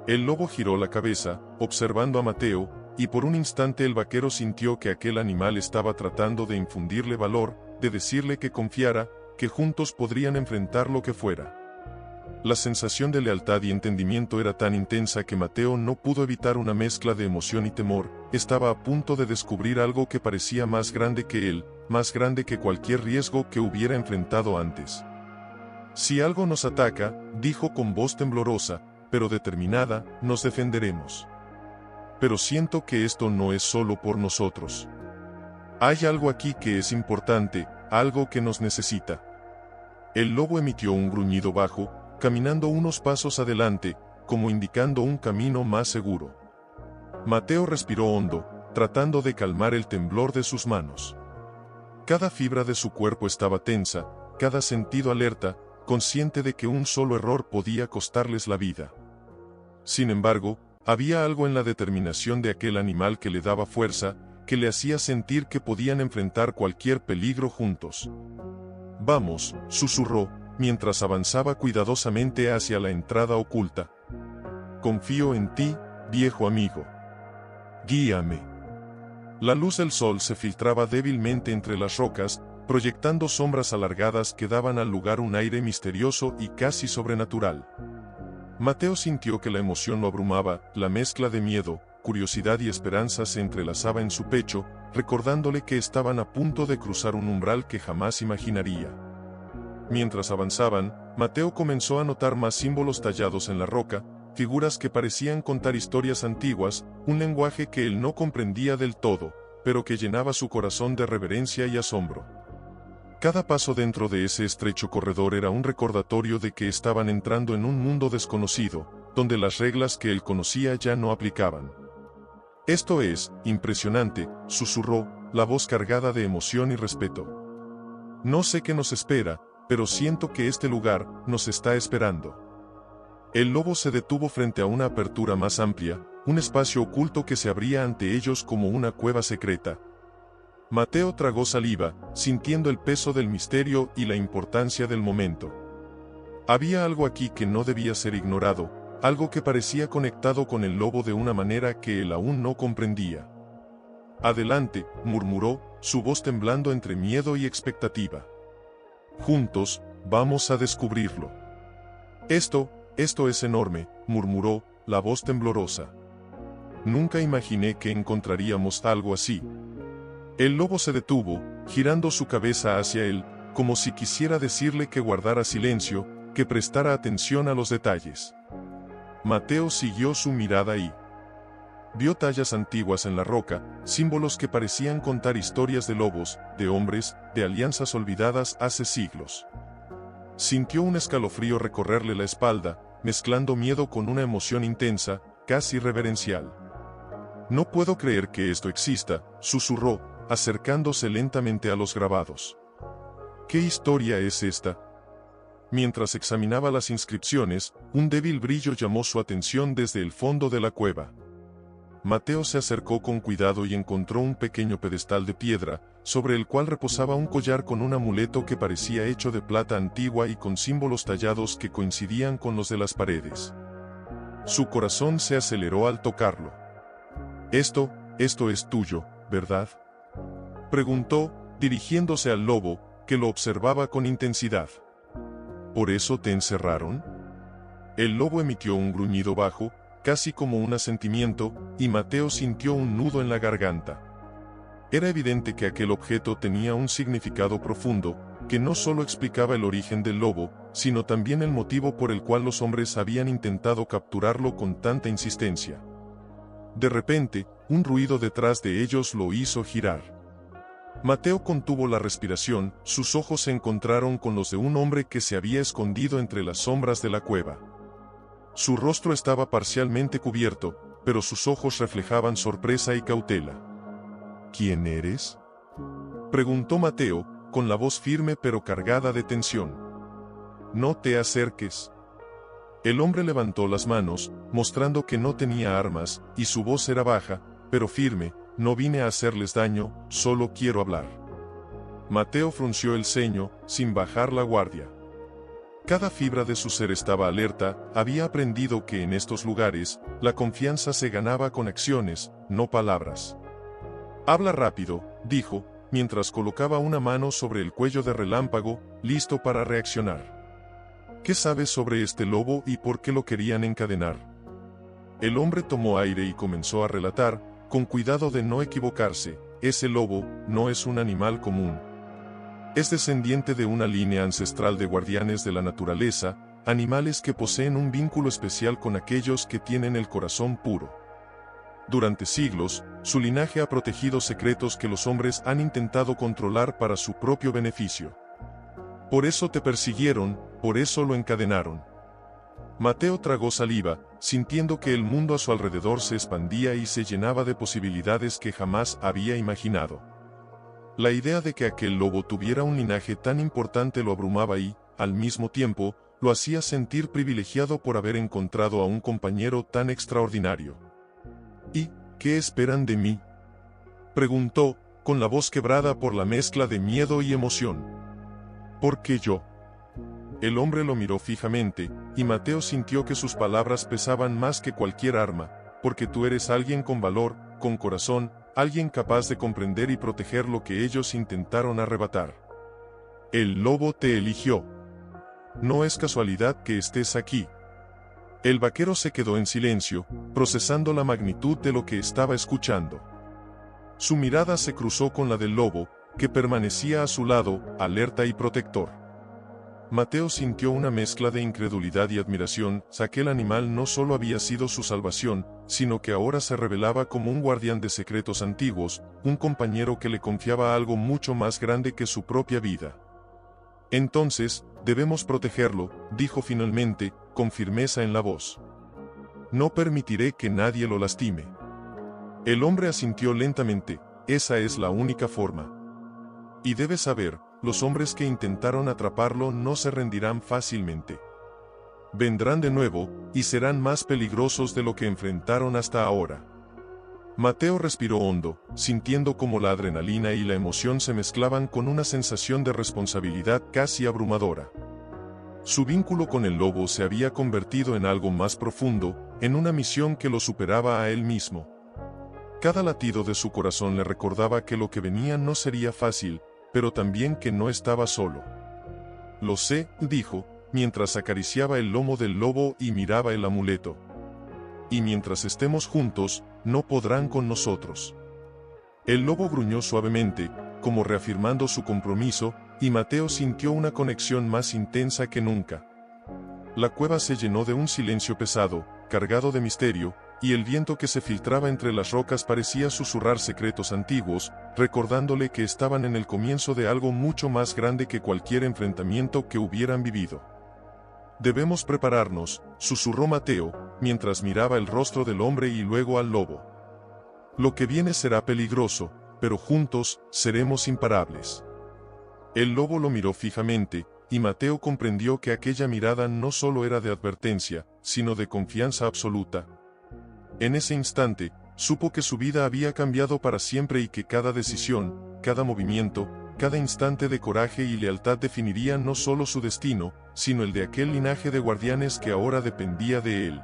El lobo giró la cabeza, observando a Mateo, y por un instante el vaquero sintió que aquel animal estaba tratando de infundirle valor, de decirle que confiara, que juntos podrían enfrentar lo que fuera. La sensación de lealtad y entendimiento era tan intensa que Mateo no pudo evitar una mezcla de emoción y temor. Estaba a punto de descubrir algo que parecía más grande que él, más grande que cualquier riesgo que hubiera enfrentado antes. Si algo nos ataca, dijo con voz temblorosa, pero determinada, nos defenderemos. Pero siento que esto no es solo por nosotros. Hay algo aquí que es importante, algo que nos necesita. El lobo emitió un gruñido bajo, caminando unos pasos adelante, como indicando un camino más seguro. Mateo respiró hondo, tratando de calmar el temblor de sus manos. Cada fibra de su cuerpo estaba tensa, cada sentido alerta, consciente de que un solo error podía costarles la vida. Sin embargo, había algo en la determinación de aquel animal que le daba fuerza, que le hacía sentir que podían enfrentar cualquier peligro juntos. Vamos, susurró, mientras avanzaba cuidadosamente hacia la entrada oculta. Confío en ti, viejo amigo. Guíame. La luz del sol se filtraba débilmente entre las rocas, proyectando sombras alargadas que daban al lugar un aire misterioso y casi sobrenatural. Mateo sintió que la emoción lo abrumaba, la mezcla de miedo, curiosidad y esperanza se entrelazaba en su pecho, recordándole que estaban a punto de cruzar un umbral que jamás imaginaría. Mientras avanzaban, Mateo comenzó a notar más símbolos tallados en la roca, figuras que parecían contar historias antiguas, un lenguaje que él no comprendía del todo, pero que llenaba su corazón de reverencia y asombro. Cada paso dentro de ese estrecho corredor era un recordatorio de que estaban entrando en un mundo desconocido, donde las reglas que él conocía ya no aplicaban. Esto es impresionante, susurró, la voz cargada de emoción y respeto. No sé qué nos espera, pero siento que este lugar nos está esperando. El lobo se detuvo frente a una apertura más amplia, un espacio oculto que se abría ante ellos como una cueva secreta. Mateo tragó saliva, sintiendo el peso del misterio y la importancia del momento. Había algo aquí que no debía ser ignorado, algo que parecía conectado con el lobo de una manera que él aún no comprendía. «Adelante», murmuró, su voz temblando entre miedo y expectativa. «Juntos, vamos a descubrirlo». Esto es enorme», murmuró, la voz temblorosa. «Nunca imaginé que encontraríamos algo así». El lobo se detuvo, girando su cabeza hacia él, como si quisiera decirle que guardara silencio, que prestara atención a los detalles. Mateo siguió su mirada ahí. Vio tallas antiguas en la roca, símbolos que parecían contar historias de lobos, de hombres, de alianzas olvidadas hace siglos. Sintió un escalofrío recorrerle la espalda, mezclando miedo con una emoción intensa, casi reverencial. «No puedo creer que esto exista», susurró, acercándose lentamente a los grabados. «¿Qué historia es esta?». Mientras examinaba las inscripciones, un débil brillo llamó su atención desde el fondo de la cueva. Mateo se acercó con cuidado y encontró un pequeño pedestal de piedra, sobre el cual reposaba un collar con un amuleto que parecía hecho de plata antigua y con símbolos tallados que coincidían con los de las paredes. Su corazón se aceleró al tocarlo. Esto es tuyo, ¿verdad?», preguntó, dirigiéndose al lobo, que lo observaba con intensidad. «¿Por eso te encerraron?». El lobo emitió un gruñido bajo, casi como un asentimiento, y Mateo sintió un nudo en la garganta. Era evidente que aquel objeto tenía un significado profundo, que no solo explicaba el origen del lobo, sino también el motivo por el cual los hombres habían intentado capturarlo con tanta insistencia. De repente, un ruido detrás de ellos lo hizo girar. Mateo contuvo la respiración, sus ojos se encontraron con los de un hombre que se había escondido entre las sombras de la cueva. Su rostro estaba parcialmente cubierto, pero sus ojos reflejaban sorpresa y cautela. «¿Quién eres?», preguntó Mateo, con la voz firme pero cargada de tensión. «No te acerques». El hombre levantó las manos, mostrando que no tenía armas, y su voz era baja, pero firme. «No vine a hacerles daño, solo quiero hablar». Mateo frunció el ceño, sin bajar la guardia. Cada fibra de su ser estaba alerta, había aprendido que en estos lugares, la confianza se ganaba con acciones, no palabras. «Habla rápido», dijo, mientras colocaba una mano sobre el cuello de Relámpago, listo para reaccionar. «¿Qué sabes sobre este lobo y por qué lo querían encadenar?». El hombre tomó aire y comenzó a relatar, con cuidado de no equivocarse. «Ese lobo no es un animal común. Es descendiente de una línea ancestral de guardianes de la naturaleza, animales que poseen un vínculo especial con aquellos que tienen el corazón puro. Durante siglos, su linaje ha protegido secretos que los hombres han intentado controlar para su propio beneficio. Por eso te persiguieron, por eso lo encadenaron». Mateo tragó saliva, sintiendo que el mundo a su alrededor se expandía y se llenaba de posibilidades que jamás había imaginado. La idea de que aquel lobo tuviera un linaje tan importante lo abrumaba y, al mismo tiempo, lo hacía sentir privilegiado por haber encontrado a un compañero tan extraordinario. «¿Y qué esperan de mí?», preguntó, con la voz quebrada por la mezcla de miedo y emoción. «¿Por qué yo?». El hombre lo miró fijamente, y Mateo sintió que sus palabras pesaban más que cualquier arma. «Porque tú eres alguien con valor, con corazón, alguien capaz de comprender y proteger lo que ellos intentaron arrebatar. El lobo te eligió. No es casualidad que estés aquí». El vaquero se quedó en silencio, procesando la magnitud de lo que estaba escuchando. Su mirada se cruzó con la del lobo, que permanecía a su lado, alerta y protector. Mateo sintió una mezcla de incredulidad y admiración. Aquel animal no solo había sido su salvación, sino que ahora se revelaba como un guardián de secretos antiguos, un compañero que le confiaba algo mucho más grande que su propia vida. «Entonces, debemos protegerlo», dijo finalmente, con firmeza en la voz. «No permitiré que nadie lo lastime». El hombre asintió lentamente. «Esa es la única forma. Y debes saber», los hombres que intentaron atraparlo no se rendirán fácilmente. Vendrán de nuevo, y serán más peligrosos de lo que enfrentaron hasta ahora. Mateo respiró hondo, sintiendo como la adrenalina y la emoción se mezclaban con una sensación de responsabilidad casi abrumadora. Su vínculo con el lobo se había convertido en algo más profundo, en una misión que lo superaba a él mismo. Cada latido de su corazón le recordaba que lo que venía no sería fácil, pero también que no estaba solo. «Lo sé», dijo, mientras acariciaba el lomo del lobo y miraba el amuleto. «Y mientras estemos juntos, no podrán con nosotros». El lobo gruñó suavemente, como reafirmando su compromiso, y Mateo sintió una conexión más intensa que nunca. La cueva se llenó de un silencio pesado, cargado de misterio, y el viento que se filtraba entre las rocas parecía susurrar secretos antiguos, recordándole que estaban en el comienzo de algo mucho más grande que cualquier enfrentamiento que hubieran vivido. «Debemos prepararnos», susurró Mateo, mientras miraba el rostro del hombre y luego al lobo. «Lo que viene será peligroso, pero juntos seremos imparables». El lobo lo miró fijamente, y Mateo comprendió que aquella mirada no solo era de advertencia, sino de confianza absoluta. En ese instante, supo que su vida había cambiado para siempre y que cada decisión, cada movimiento, cada instante de coraje y lealtad definiría no solo su destino, sino el de aquel linaje de guardianes que ahora dependía de él.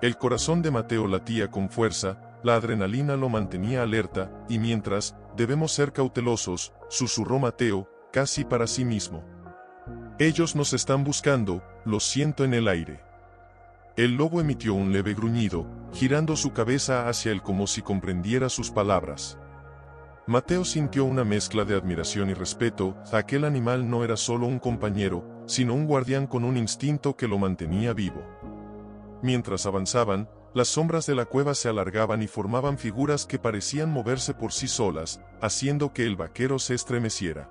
El corazón de Mateo latía con fuerza, la adrenalina lo mantenía alerta, y mientras, «debemos ser cautelosos», susurró Mateo, casi para sí mismo. «Ellos nos están buscando, lo siento en el aire». El lobo emitió un leve gruñido, girando su cabeza hacia él como si comprendiera sus palabras. Mateo sintió una mezcla de admiración y respeto. Aquel animal no era solo un compañero, sino un guardián con un instinto que lo mantenía vivo. Mientras avanzaban, las sombras de la cueva se alargaban y formaban figuras que parecían moverse por sí solas, haciendo que el vaquero se estremeciera.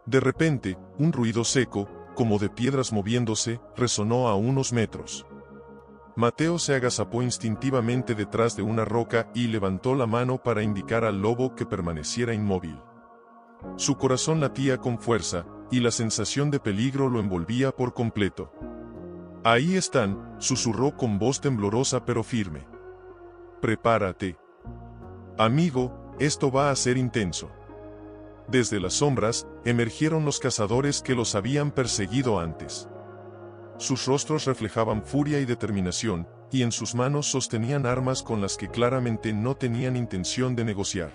De repente, un ruido seco, como de piedras moviéndose, resonó a unos metros. Mateo se agazapó instintivamente detrás de una roca y levantó la mano para indicar al lobo que permaneciera inmóvil. Su corazón latía con fuerza, y la sensación de peligro lo envolvía por completo. «Ahí están», susurró con voz temblorosa pero firme. «Prepárate. Amigo, esto va a ser intenso». Desde las sombras, emergieron los cazadores que los habían perseguido antes. Sus rostros reflejaban furia y determinación, y en sus manos sostenían armas con las que claramente no tenían intención de negociar.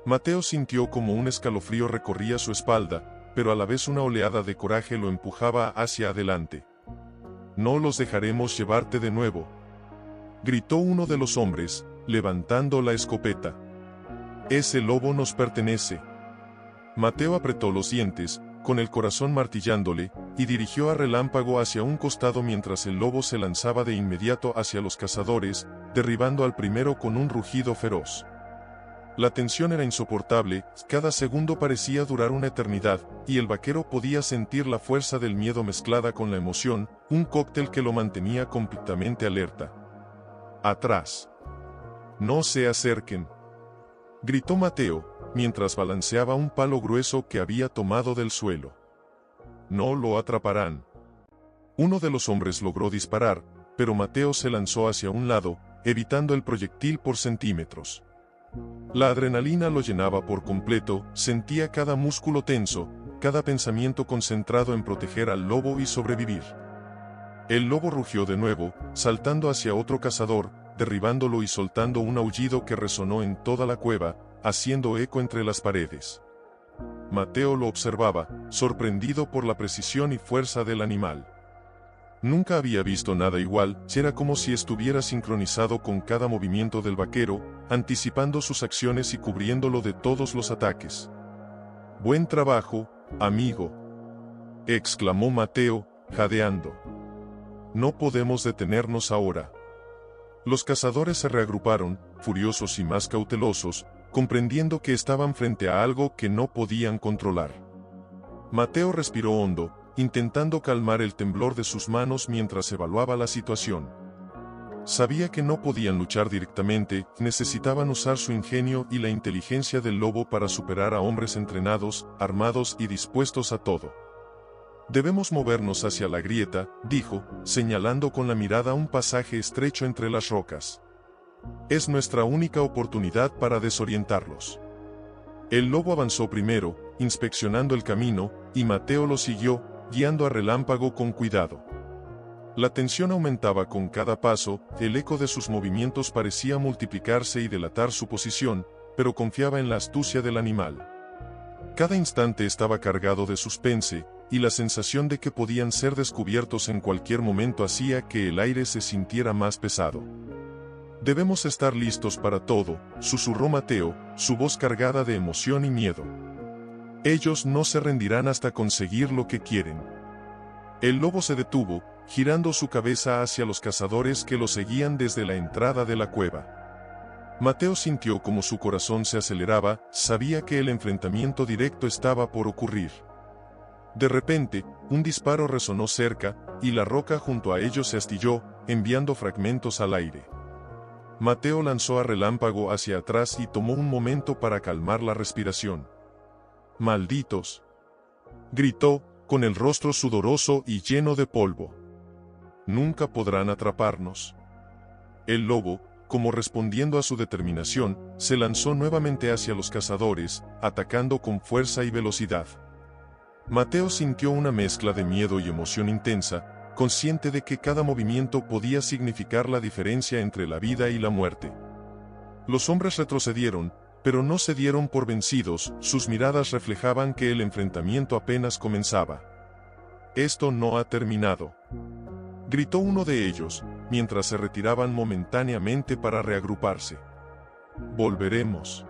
Mateo sintió como un escalofrío recorría su espalda, pero a la vez una oleada de coraje lo empujaba hacia adelante. «No los dejaremos llevarte de nuevo», gritó uno de los hombres, levantando la escopeta. «Ese lobo nos pertenece». Mateo apretó los dientes, con el corazón martillándole, y dirigió a relámpago hacia un costado mientras el lobo se lanzaba de inmediato hacia los cazadores, derribando al primero con un rugido feroz. La tensión era insoportable, cada segundo parecía durar una eternidad, y el vaquero podía sentir la fuerza del miedo mezclada con la emoción, un cóctel que lo mantenía completamente alerta. «Atrás. No se acerquen», gritó Mateo, mientras balanceaba un palo grueso que había tomado del suelo. «No lo atraparán». Uno de los hombres logró disparar, pero Mateo se lanzó hacia un lado, evitando el proyectil por centímetros. La adrenalina lo llenaba por completo, sentía cada músculo tenso, cada pensamiento concentrado en proteger al lobo y sobrevivir. El lobo rugió de nuevo, saltando hacia otro cazador, derribándolo y soltando un aullido que resonó en toda la cueva, haciendo eco entre las paredes. Mateo lo observaba, sorprendido por la precisión y fuerza del animal. Nunca había visto nada igual, era como si estuviera sincronizado con cada movimiento del vaquero, anticipando sus acciones y cubriéndolo de todos los ataques. «Buen trabajo, amigo», exclamó Mateo, jadeando. «No podemos detenernos ahora». Los cazadores se reagruparon, furiosos y más cautelosos, comprendiendo que estaban frente a algo que no podían controlar. Mateo respiró hondo, intentando calmar el temblor de sus manos mientras evaluaba la situación. Sabía que no podían luchar directamente, necesitaban usar su ingenio y la inteligencia del lobo para superar a hombres entrenados, armados y dispuestos a todo. Debemos movernos hacia la grieta, dijo, señalando con la mirada un pasaje estrecho entre las rocas. Es nuestra única oportunidad para desorientarlos. El lobo avanzó primero, inspeccionando el camino, y Mateo lo siguió, guiando a Relámpago con cuidado. La tensión aumentaba con cada paso, el eco de sus movimientos parecía multiplicarse y delatar su posición, pero confiaba en la astucia del animal. Cada instante estaba cargado de suspense, y la sensación de que podían ser descubiertos en cualquier momento hacía que el aire se sintiera más pesado. Debemos estar listos para todo, susurró Mateo, su voz cargada de emoción y miedo. Ellos no se rendirán hasta conseguir lo que quieren. El lobo se detuvo, girando su cabeza hacia los cazadores que lo seguían desde la entrada de la cueva. Mateo sintió como su corazón se aceleraba, sabía que el enfrentamiento directo estaba por ocurrir. De repente, un disparo resonó cerca, y la roca junto a ellos se astilló, enviando fragmentos al aire. Mateo lanzó a Relámpago hacia atrás y tomó un momento para calmar la respiración. «¡Malditos!», gritó, con el rostro sudoroso y lleno de polvo. «Nunca podrán atraparnos». El lobo, como respondiendo a su determinación, se lanzó nuevamente hacia los cazadores, atacando con fuerza y velocidad. Mateo sintió una mezcla de miedo y emoción intensa, consciente de que cada movimiento podía significar la diferencia entre la vida y la muerte. Los hombres retrocedieron, pero no se dieron por vencidos, sus miradas reflejaban que el enfrentamiento apenas comenzaba. «Esto no ha terminado», gritó uno de ellos, mientras se retiraban momentáneamente para reagruparse. «Volveremos».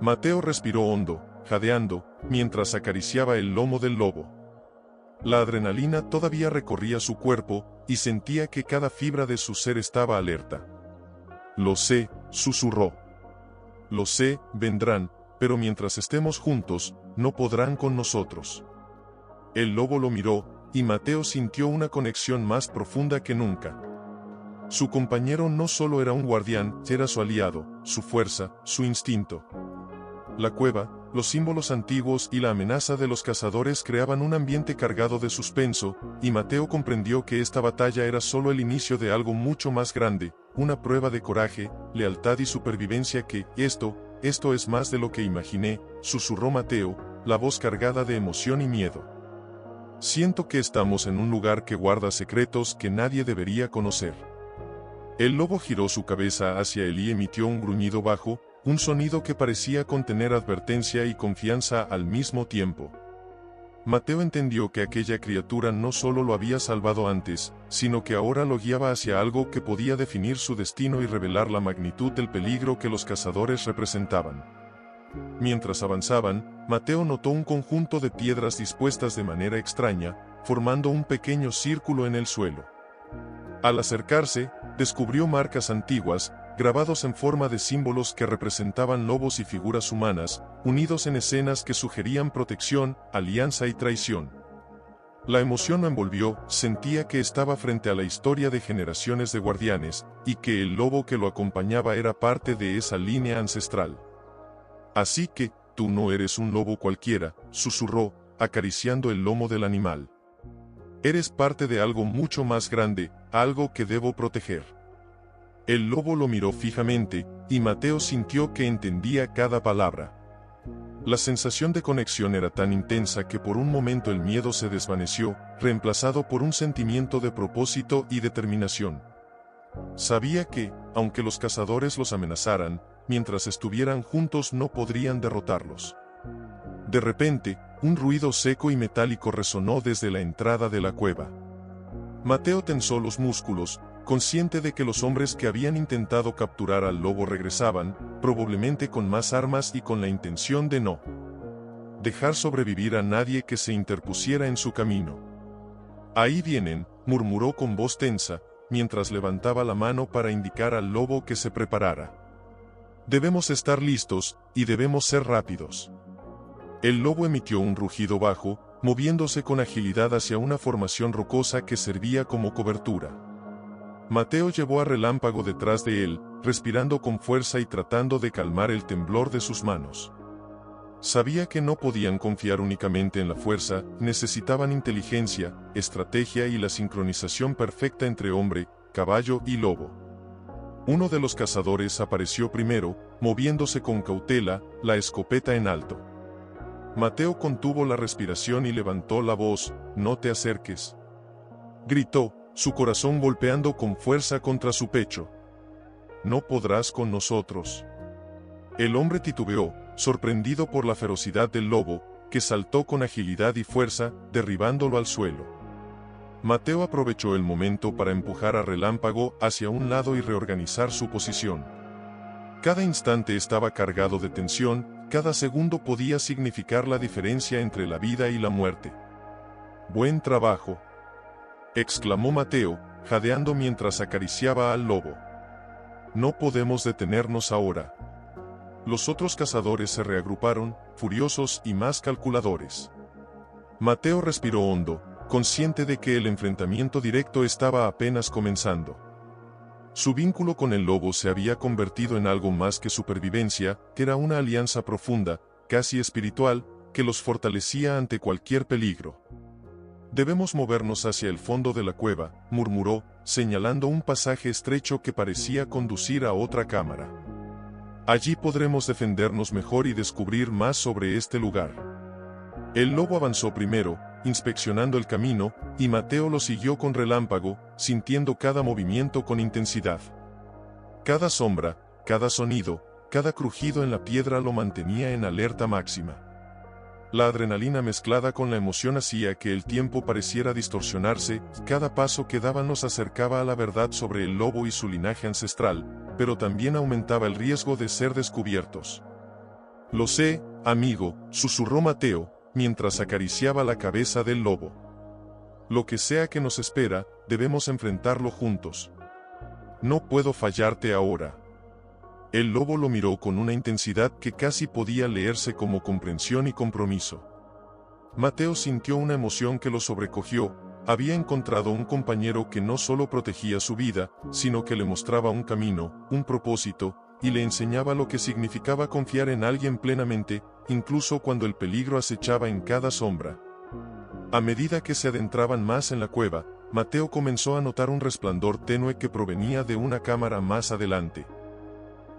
Mateo respiró hondo, jadeando, mientras acariciaba el lomo del lobo. La adrenalina todavía recorría su cuerpo, y sentía que cada fibra de su ser estaba alerta. «Lo sé», susurró. «Lo sé, vendrán, pero mientras estemos juntos, no podrán con nosotros». El lobo lo miró, y Mateo sintió una conexión más profunda que nunca. Su compañero no solo era un guardián, era su aliado, su fuerza, su instinto. La cueva, los símbolos antiguos y la amenaza de los cazadores creaban un ambiente cargado de suspenso, y Mateo comprendió que esta batalla era solo el inicio de algo mucho más grande, una prueba de coraje, lealtad y supervivencia que, esto es más de lo que imaginé, susurró Mateo, la voz cargada de emoción y miedo. Siento que estamos en un lugar que guarda secretos que nadie debería conocer. El lobo giró su cabeza hacia él y emitió un gruñido bajo, un sonido que parecía contener advertencia y confianza al mismo tiempo. Mateo entendió que aquella criatura no solo lo había salvado antes, sino que ahora lo guiaba hacia algo que podía definir su destino y revelar la magnitud del peligro que los cazadores representaban. Mientras avanzaban, Mateo notó un conjunto de piedras dispuestas de manera extraña, formando un pequeño círculo en el suelo. Al acercarse, descubrió marcas antiguas, grabados en forma de símbolos que representaban lobos y figuras humanas, unidos en escenas que sugerían protección, alianza y traición. La emoción lo envolvió, sentía que estaba frente a la historia de generaciones de guardianes, y que el lobo que lo acompañaba era parte de esa línea ancestral. «Así que, tú no eres un lobo cualquiera», susurró, acariciando el lomo del animal. «Eres parte de algo mucho más grande, algo que debo proteger». El lobo lo miró fijamente, y Mateo sintió que entendía cada palabra. La sensación de conexión era tan intensa que por un momento el miedo se desvaneció, reemplazado por un sentimiento de propósito y determinación. Sabía que, aunque los cazadores los amenazaran, mientras estuvieran juntos no podrían derrotarlos. De repente, un ruido seco y metálico resonó desde la entrada de la cueva. Mateo tensó los músculos, consciente de que los hombres que habían intentado capturar al lobo regresaban, probablemente con más armas y con la intención de no dejar sobrevivir a nadie que se interpusiera en su camino. «Ahí vienen», murmuró con voz tensa, mientras levantaba la mano para indicar al lobo que se preparara. «Debemos estar listos, y debemos ser rápidos». El lobo emitió un rugido bajo, moviéndose con agilidad hacia una formación rocosa que servía como cobertura. Mateo llevó a Relámpago detrás de él, respirando con fuerza y tratando de calmar el temblor de sus manos. Sabía que no podían confiar únicamente en la fuerza, necesitaban inteligencia, estrategia y la sincronización perfecta entre hombre, caballo y lobo. Uno de los cazadores apareció primero, moviéndose con cautela, la escopeta en alto. Mateo contuvo la respiración y levantó la voz: «No te acerques», gritó, su corazón golpeando con fuerza contra su pecho. «No podrás con nosotros». El hombre titubeó, sorprendido por la ferocidad del lobo, que saltó con agilidad y fuerza, derribándolo al suelo. Mateo aprovechó el momento para empujar a Relámpago hacia un lado y reorganizar su posición. Cada instante estaba cargado de tensión, cada segundo podía significar la diferencia entre la vida y la muerte. «Buen trabajo», exclamó Mateo, jadeando mientras acariciaba al lobo. «No podemos detenernos ahora». Los otros cazadores se reagruparon, furiosos y más calculadores. Mateo respiró hondo, consciente de que el enfrentamiento directo estaba apenas comenzando. Su vínculo con el lobo se había convertido en algo más que supervivencia, era una alianza profunda, casi espiritual, que los fortalecía ante cualquier peligro. «Debemos movernos hacia el fondo de la cueva», murmuró, señalando un pasaje estrecho que parecía conducir a otra cámara. «Allí podremos defendernos mejor y descubrir más sobre este lugar». El lobo avanzó primero, inspeccionando el camino, y Mateo lo siguió con Relámpago, sintiendo cada movimiento con intensidad. Cada sombra, cada sonido, cada crujido en la piedra lo mantenía en alerta máxima. La adrenalina mezclada con la emoción hacía que el tiempo pareciera distorsionarse, cada paso que daban nos acercaba a la verdad sobre el lobo y su linaje ancestral, pero también aumentaba el riesgo de ser descubiertos. «Lo sé, amigo», susurró Mateo, mientras acariciaba la cabeza del lobo. «Lo que sea que nos espera, debemos enfrentarlo juntos. No puedo fallarte ahora». El lobo lo miró con una intensidad que casi podía leerse como comprensión y compromiso. Mateo sintió una emoción que lo sobrecogió. Había encontrado un compañero que no solo protegía su vida, sino que le mostraba un camino, un propósito, y le enseñaba lo que significaba confiar en alguien plenamente, incluso cuando el peligro acechaba en cada sombra. A medida que se adentraban más en la cueva, Mateo comenzó a notar un resplandor tenue que provenía de una cámara más adelante.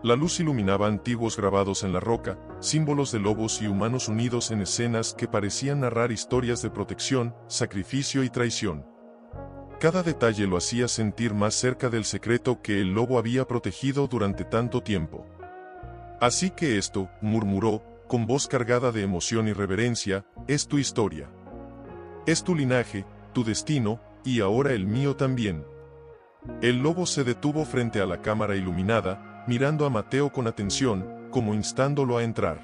La luz iluminaba antiguos grabados en la roca, símbolos de lobos y humanos unidos en escenas que parecían narrar historias de protección, sacrificio y traición. Cada detalle lo hacía sentir más cerca del secreto que el lobo había protegido durante tanto tiempo. «Así que esto», murmuró, con voz cargada de emoción y reverencia, «es tu historia. Es tu linaje, tu destino, y ahora el mío también». El lobo se detuvo frente a la cámara iluminada, mirando a Mateo con atención, como instándolo a entrar.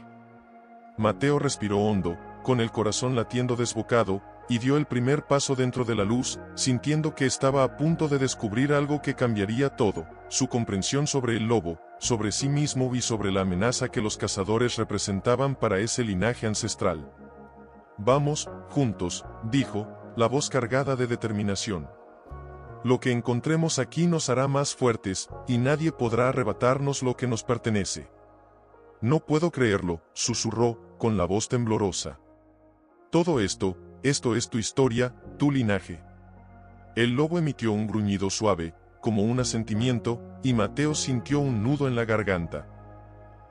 Mateo respiró hondo, con el corazón latiendo desbocado, y dio el primer paso dentro de la luz, sintiendo que estaba a punto de descubrir algo que cambiaría todo, su comprensión sobre el lobo, sobre sí mismo y sobre la amenaza que los cazadores representaban para ese linaje ancestral. «Vamos, juntos», dijo, la voz cargada de determinación. «Lo que encontremos aquí nos hará más fuertes, y nadie podrá arrebatarnos lo que nos pertenece». «No puedo creerlo», susurró, con la voz temblorosa. «Todo esto es tu historia, tu linaje». El lobo emitió un gruñido suave, como un asentimiento, y Mateo sintió un nudo en la garganta.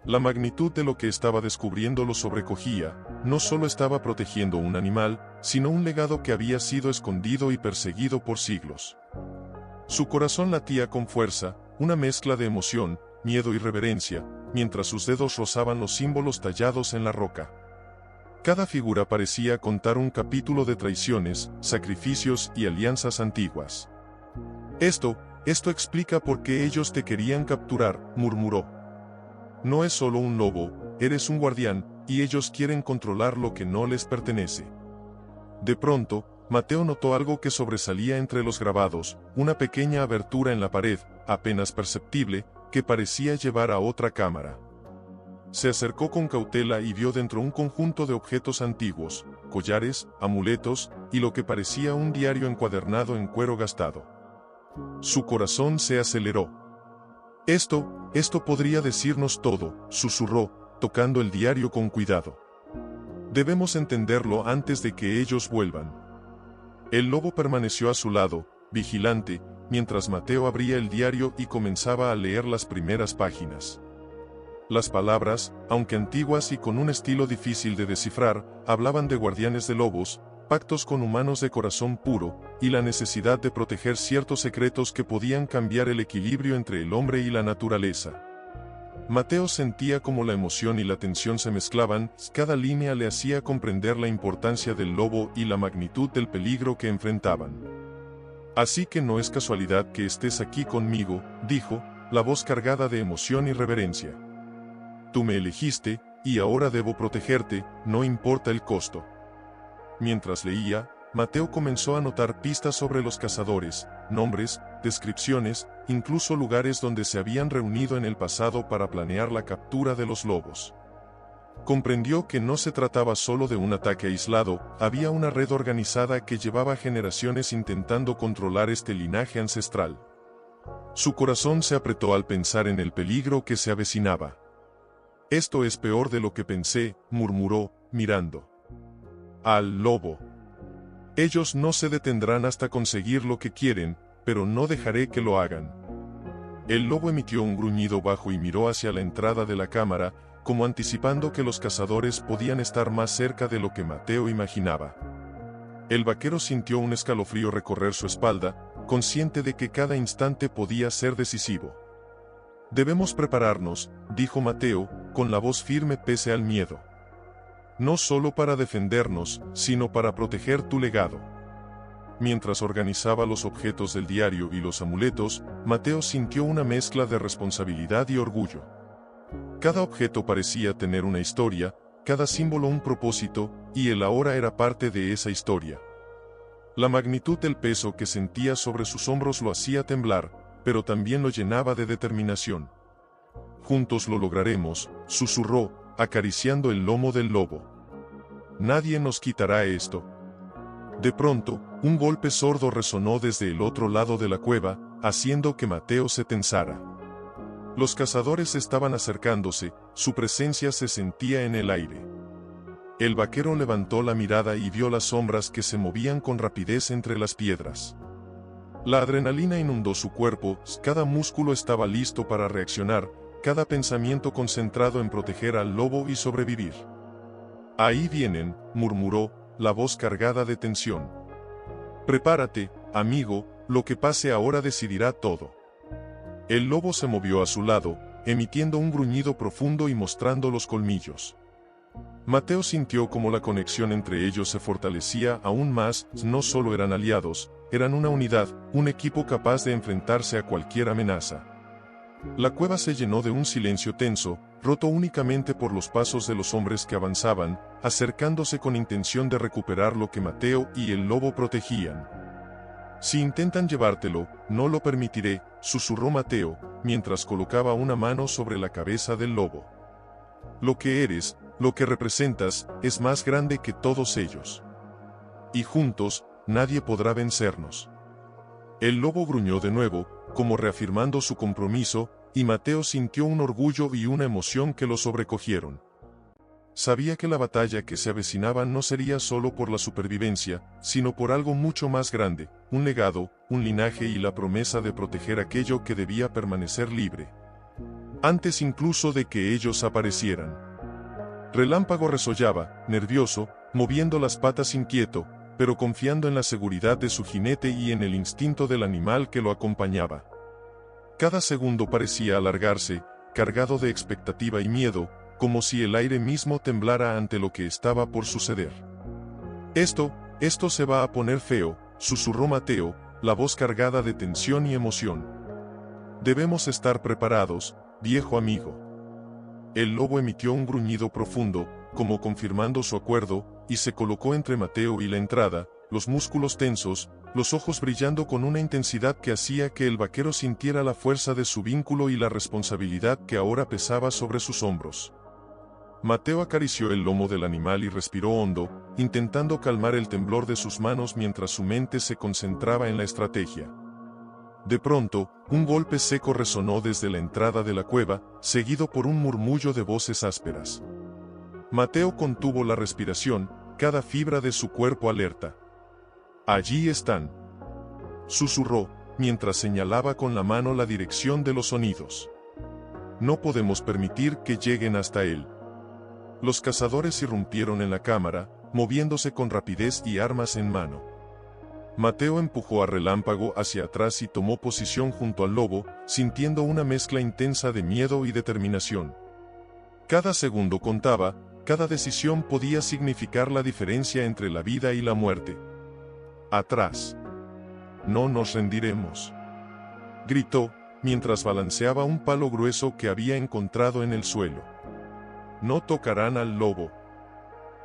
La magnitud de lo que estaba descubriendo lo sobrecogía. No solo estaba protegiendo un animal, sino un legado que había sido escondido y perseguido por siglos. Su corazón latía con fuerza, una mezcla de emoción, miedo y reverencia, mientras sus dedos rozaban los símbolos tallados en la roca. Cada figura parecía contar un capítulo de traiciones, sacrificios y alianzas antiguas. Esto explica por qué ellos te querían capturar», murmuró. «No es solo un lobo, eres un guardián, y ellos quieren controlar lo que no les pertenece». De pronto, Mateo notó algo que sobresalía entre los grabados, una pequeña abertura en la pared, apenas perceptible, que parecía llevar a otra cámara. Se acercó con cautela y vio dentro un conjunto de objetos antiguos, collares, amuletos, y lo que parecía un diario encuadernado en cuero gastado. Su corazón se aceleró. Esto podría decirnos todo, susurró, tocando el diario con cuidado. Debemos entenderlo antes de que ellos vuelvan. El lobo permaneció a su lado, vigilante, mientras Mateo abría el diario y comenzaba a leer las primeras páginas. Las palabras, aunque antiguas y con un estilo difícil de descifrar, hablaban de guardianes de lobos, pactos con humanos de corazón puro, y la necesidad de proteger ciertos secretos que podían cambiar el equilibrio entre el hombre y la naturaleza. Mateo sentía como la emoción y la tensión se mezclaban, cada línea le hacía comprender la importancia del lobo y la magnitud del peligro que enfrentaban. Así que no es casualidad que estés aquí conmigo, dijo, la voz cargada de emoción y reverencia. Tú me elegiste, y ahora debo protegerte, no importa el costo. Mientras leía, Mateo comenzó a notar pistas sobre los cazadores, nombres, descripciones, incluso lugares donde se habían reunido en el pasado para planear la captura de los lobos. Comprendió que no se trataba solo de un ataque aislado, había una red organizada que llevaba generaciones intentando controlar este linaje ancestral. Su corazón se apretó al pensar en el peligro que se avecinaba. Esto es peor de lo que pensé, murmuró, mirando al lobo. Ellos no se detendrán hasta conseguir lo que quieren, pero no dejaré que lo hagan. El lobo emitió un gruñido bajo y miró hacia la entrada de la cámara, como anticipando que los cazadores podían estar más cerca de lo que Mateo imaginaba. El vaquero sintió un escalofrío recorrer su espalda, consciente de que cada instante podía ser decisivo. Debemos prepararnos, dijo Mateo, con la voz firme pese al miedo. No solo para defendernos, sino para proteger tu legado. Mientras organizaba los objetos del diario y los amuletos, Mateo sintió una mezcla de responsabilidad y orgullo. Cada objeto parecía tener una historia, cada símbolo un propósito, y él ahora era parte de esa historia. La magnitud del peso que sentía sobre sus hombros lo hacía temblar, pero también lo llenaba de determinación. Juntos lo lograremos, susurró, acariciando el lomo del lobo. Nadie nos quitará esto. De pronto, un golpe sordo resonó desde el otro lado de la cueva, haciendo que Mateo se tensara. Los cazadores estaban acercándose, su presencia se sentía en el aire. El vaquero levantó la mirada y vio las sombras que se movían con rapidez entre las piedras. La adrenalina inundó su cuerpo, cada músculo estaba listo para reaccionar, cada pensamiento concentrado en proteger al lobo y sobrevivir. Ahí vienen, murmuró, la voz cargada de tensión. Prepárate, amigo, lo que pase ahora decidirá todo. El lobo se movió a su lado, emitiendo un gruñido profundo y mostrando los colmillos. Mateo sintió como la conexión entre ellos se fortalecía aún más, no solo eran aliados, eran una unidad, un equipo capaz de enfrentarse a cualquier amenaza. La cueva se llenó de un silencio tenso, roto únicamente por los pasos de los hombres que avanzaban, acercándose con intención de recuperar lo que Mateo y el lobo protegían. Si intentan llevártelo, no lo permitiré, susurró Mateo, mientras colocaba una mano sobre la cabeza del lobo. Lo que eres, lo que representas, es más grande que todos ellos. Y juntos, nadie podrá vencernos. El lobo gruñó de nuevo, como reafirmando su compromiso, y Mateo sintió un orgullo y una emoción que lo sobrecogieron. Sabía que la batalla que se avecinaba no sería solo por la supervivencia, sino por algo mucho más grande, un legado, un linaje y la promesa de proteger aquello que debía permanecer libre. Antes incluso de que ellos aparecieran. Relámpago resollaba, nervioso, moviendo las patas inquieto, pero confiando en la seguridad de su jinete y en el instinto del animal que lo acompañaba. Cada segundo parecía alargarse, cargado de expectativa y miedo, como si el aire mismo temblara ante lo que estaba por suceder. Esto se va a poner feo, susurró Mateo, la voz cargada de tensión y emoción. Debemos estar preparados, viejo amigo. El lobo emitió un gruñido profundo, como confirmando su acuerdo, y se colocó entre Mateo y la entrada, los músculos tensos, los ojos brillando con una intensidad que hacía que el vaquero sintiera la fuerza de su vínculo y la responsabilidad que ahora pesaba sobre sus hombros. Mateo acarició el lomo del animal y respiró hondo, intentando calmar el temblor de sus manos mientras su mente se concentraba en la estrategia. De pronto, un golpe seco resonó desde la entrada de la cueva, seguido por un murmullo de voces ásperas. Mateo contuvo la respiración, cada fibra de su cuerpo alerta. «Allí están», susurró, mientras señalaba con la mano la dirección de los sonidos. «No podemos permitir que lleguen hasta él». Los cazadores irrumpieron en la cámara, moviéndose con rapidez y armas en mano. Mateo empujó a Relámpago hacia atrás y tomó posición junto al lobo, sintiendo una mezcla intensa de miedo y determinación. Cada segundo contaba, cada decisión podía significar la diferencia entre la vida y la muerte. «Atrás. No nos rendiremos», gritó, mientras balanceaba un palo grueso que había encontrado en el suelo. «No tocarán al lobo».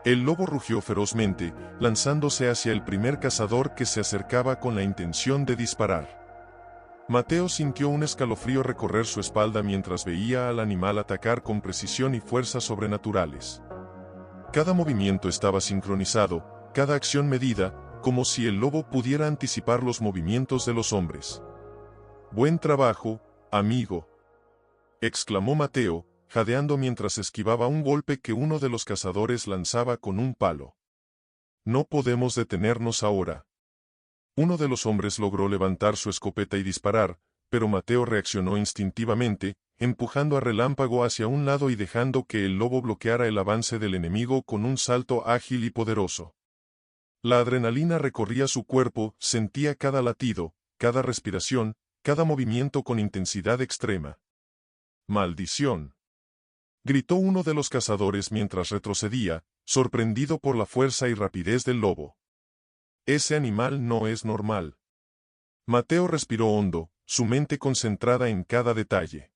El lobo rugió ferozmente, lanzándose hacia el primer cazador que se acercaba con la intención de disparar. Mateo sintió un escalofrío recorrer su espalda mientras veía al animal atacar con precisión y fuerza sobrenaturales. Cada movimiento estaba sincronizado, cada acción medida, como si el lobo pudiera anticipar los movimientos de los hombres. «Buen trabajo, amigo», exclamó Mateo, jadeando mientras esquivaba un golpe que uno de los cazadores lanzaba con un palo. «No podemos detenernos ahora». Uno de los hombres logró levantar su escopeta y disparar, pero Mateo reaccionó instintivamente, empujando a Relámpago hacia un lado y dejando que el lobo bloqueara el avance del enemigo con un salto ágil y poderoso. La adrenalina recorría su cuerpo, sentía cada latido, cada respiración, cada movimiento con intensidad extrema. «¡Maldición!», gritó uno de los cazadores mientras retrocedía, sorprendido por la fuerza y rapidez del lobo. «Ese animal no es normal». Mateo respiró hondo, su mente concentrada en cada detalle.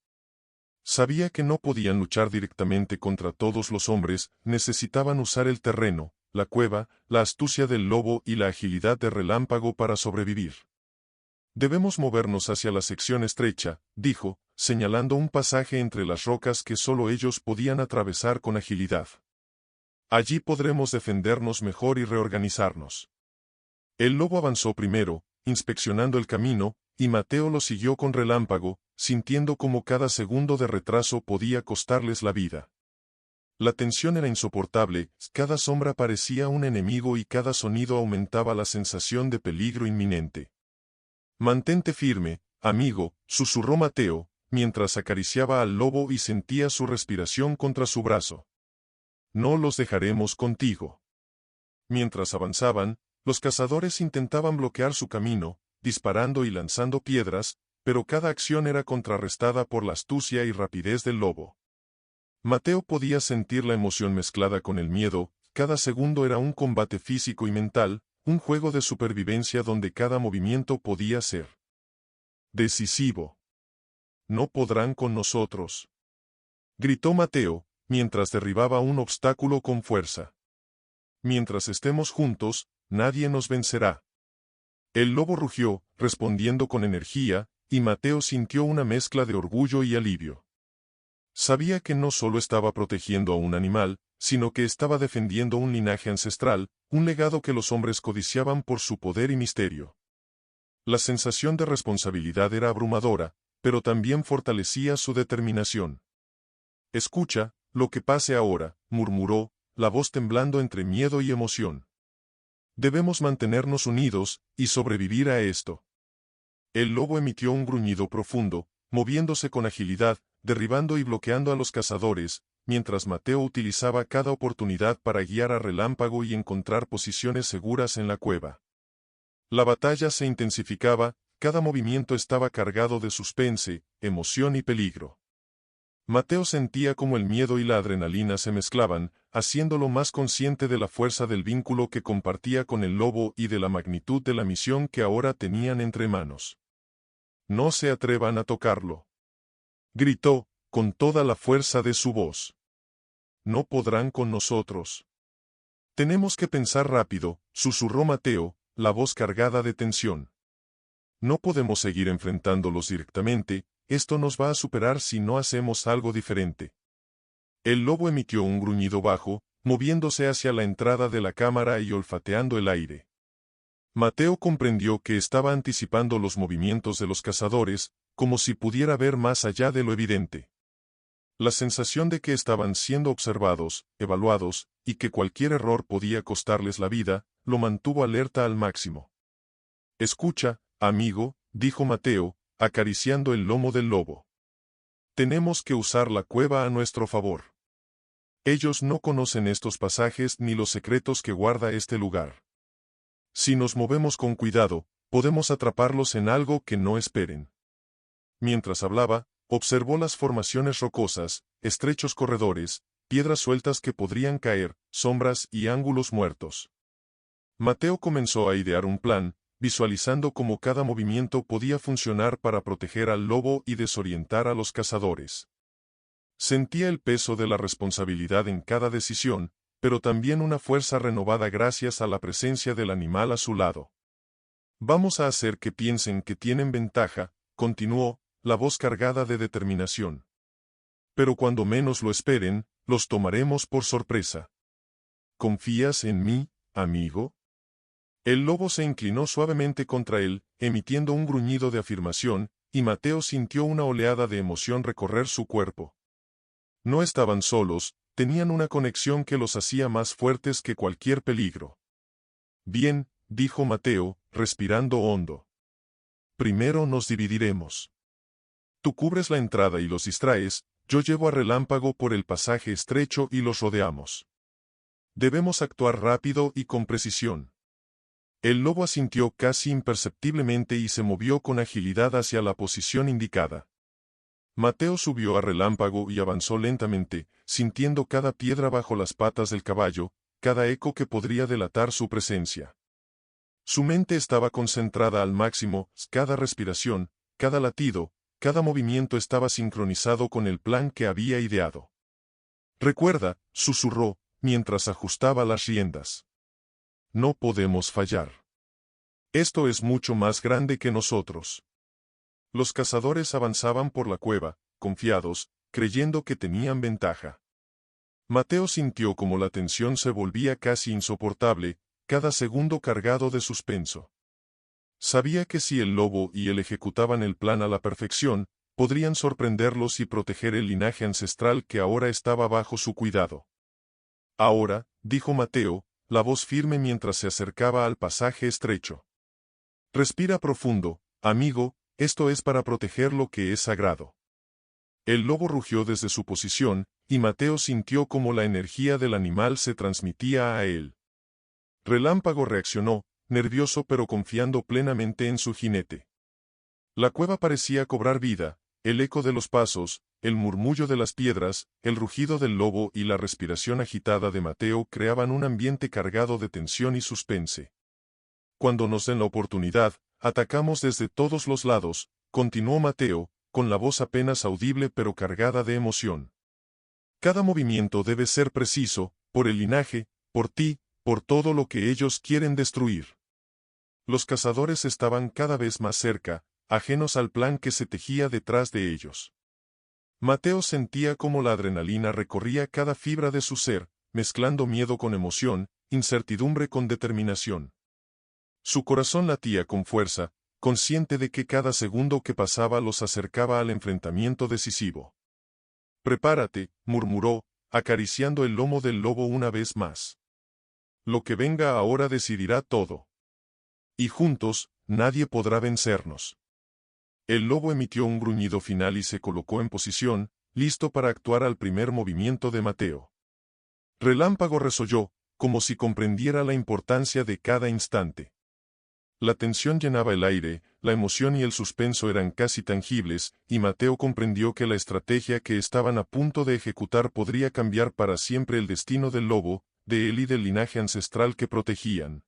Sabía que no podían luchar directamente contra todos los hombres, necesitaban usar el terreno, la cueva, la astucia del lobo y la agilidad de Relámpago para sobrevivir. «Debemos movernos hacia la sección estrecha», dijo, señalando un pasaje entre las rocas que solo ellos podían atravesar con agilidad. «Allí podremos defendernos mejor y reorganizarnos». El lobo avanzó primero, inspeccionando el camino, y Mateo lo siguió con Relámpago, sintiendo como cada segundo de retraso podía costarles la vida. La tensión era insoportable, cada sombra parecía un enemigo y cada sonido aumentaba la sensación de peligro inminente. «Mantente firme, amigo», susurró Mateo, mientras acariciaba al lobo y sentía su respiración contra su brazo. «No los dejaremos contigo». Mientras avanzaban, los cazadores intentaban bloquear su camino, disparando y lanzando piedras, pero cada acción era contrarrestada por la astucia y rapidez del lobo. Mateo podía sentir la emoción mezclada con el miedo, cada segundo era un combate físico y mental, un juego de supervivencia donde cada movimiento podía ser decisivo. «No podrán con nosotros», gritó Mateo, mientras derribaba un obstáculo con fuerza. «Mientras estemos juntos, nadie nos vencerá». El lobo rugió, respondiendo con energía, y Mateo sintió una mezcla de orgullo y alivio. Sabía que no solo estaba protegiendo a un animal, sino que estaba defendiendo un linaje ancestral, un legado que los hombres codiciaban por su poder y misterio. La sensación de responsabilidad era abrumadora, pero también fortalecía su determinación. «Escucha, lo que pase ahora», murmuró, la voz temblando entre miedo y emoción. «Debemos mantenernos unidos, y sobrevivir a esto». El lobo emitió un gruñido profundo, moviéndose con agilidad, derribando y bloqueando a los cazadores, mientras Mateo utilizaba cada oportunidad para guiar a Relámpago y encontrar posiciones seguras en la cueva. La batalla se intensificaba, cada movimiento estaba cargado de suspense, emoción y peligro. Mateo sentía como el miedo y la adrenalina se mezclaban, haciéndolo más consciente de la fuerza del vínculo que compartía con el lobo y de la magnitud de la misión que ahora tenían entre manos. «No se atrevan a tocarlo», gritó, con toda la fuerza de su voz. «No podrán con nosotros». «Tenemos que pensar rápido», susurró Mateo, la voz cargada de tensión. «No podemos seguir enfrentándolos directamente, esto nos va a superar si no hacemos algo diferente». El lobo emitió un gruñido bajo, moviéndose hacia la entrada de la cámara y olfateando el aire. Mateo comprendió que estaba anticipando los movimientos de los cazadores, como si pudiera ver más allá de lo evidente. La sensación de que estaban siendo observados, evaluados, y que cualquier error podía costarles la vida, lo mantuvo alerta al máximo. «Escucha, amigo», dijo Mateo, acariciando el lomo del lobo. «Tenemos que usar la cueva a nuestro favor. Ellos no conocen estos pasajes ni los secretos que guarda este lugar. Si nos movemos con cuidado, podemos atraparlos en algo que no esperen». Mientras hablaba, observó las formaciones rocosas, estrechos corredores, piedras sueltas que podrían caer, sombras y ángulos muertos. Mateo comenzó a idear un plan, visualizando cómo cada movimiento podía funcionar para proteger al lobo y desorientar a los cazadores. Sentía el peso de la responsabilidad en cada decisión, pero también una fuerza renovada gracias a la presencia del animal a su lado. «Vamos a hacer que piensen que tienen ventaja», continuó, la voz cargada de determinación. «Pero cuando menos lo esperen, los tomaremos por sorpresa. ¿Confías en mí, amigo?» El lobo se inclinó suavemente contra él, emitiendo un gruñido de afirmación, y Mateo sintió una oleada de emoción recorrer su cuerpo. No estaban solos, tenían una conexión que los hacía más fuertes que cualquier peligro. «Bien», dijo Mateo, respirando hondo. «Primero nos dividiremos. Tú cubres la entrada y los distraes, yo llevo a Relámpago por el pasaje estrecho y los rodeamos. Debemos actuar rápido y con precisión». El lobo asintió casi imperceptiblemente y se movió con agilidad hacia la posición indicada. Mateo subió a Relámpago y avanzó lentamente, sintiendo cada piedra bajo las patas del caballo, cada eco que podría delatar su presencia. Su mente estaba concentrada al máximo, cada respiración, cada latido, cada movimiento estaba sincronizado con el plan que había ideado. «Recuerda», susurró, mientras ajustaba las riendas. «No podemos fallar. Esto es mucho más grande que nosotros». Los cazadores avanzaban por la cueva, confiados, creyendo que tenían ventaja. Mateo sintió como la tensión se volvía casi insoportable, cada segundo cargado de suspenso. Sabía que si el lobo y él ejecutaban el plan a la perfección, podrían sorprenderlos y proteger el linaje ancestral que ahora estaba bajo su cuidado. «Ahora», dijo Mateo, la voz firme mientras se acercaba al pasaje estrecho. «Respira profundo, amigo, esto es para proteger lo que es sagrado». El lobo rugió desde su posición, y Mateo sintió como la energía del animal se transmitía a él. Relámpago reaccionó, nervioso pero confiando plenamente en su jinete. La cueva parecía cobrar vida, el eco de los pasos, el murmullo de las piedras, el rugido del lobo y la respiración agitada de Mateo creaban un ambiente cargado de tensión y suspense. «Cuando nos den la oportunidad, atacamos desde todos los lados», continuó Mateo, con la voz apenas audible pero cargada de emoción. «Cada movimiento debe ser preciso, por el linaje, por ti, por todo lo que ellos quieren destruir». Los cazadores estaban cada vez más cerca, ajenos al plan que se tejía detrás de ellos. Mateo sentía como la adrenalina recorría cada fibra de su ser, mezclando miedo con emoción, incertidumbre con determinación. Su corazón latía con fuerza, consciente de que cada segundo que pasaba los acercaba al enfrentamiento decisivo. «Prepárate», murmuró, acariciando el lomo del lobo una vez más. «Lo que venga ahora decidirá todo. Y juntos, nadie podrá vencernos». El lobo emitió un gruñido final y se colocó en posición, listo para actuar al primer movimiento de Mateo. Relámpago resolló, como si comprendiera la importancia de cada instante. La tensión llenaba el aire, la emoción y el suspenso eran casi tangibles, y Mateo comprendió que la estrategia que estaban a punto de ejecutar podría cambiar para siempre el destino del lobo, de él y del linaje ancestral que protegían.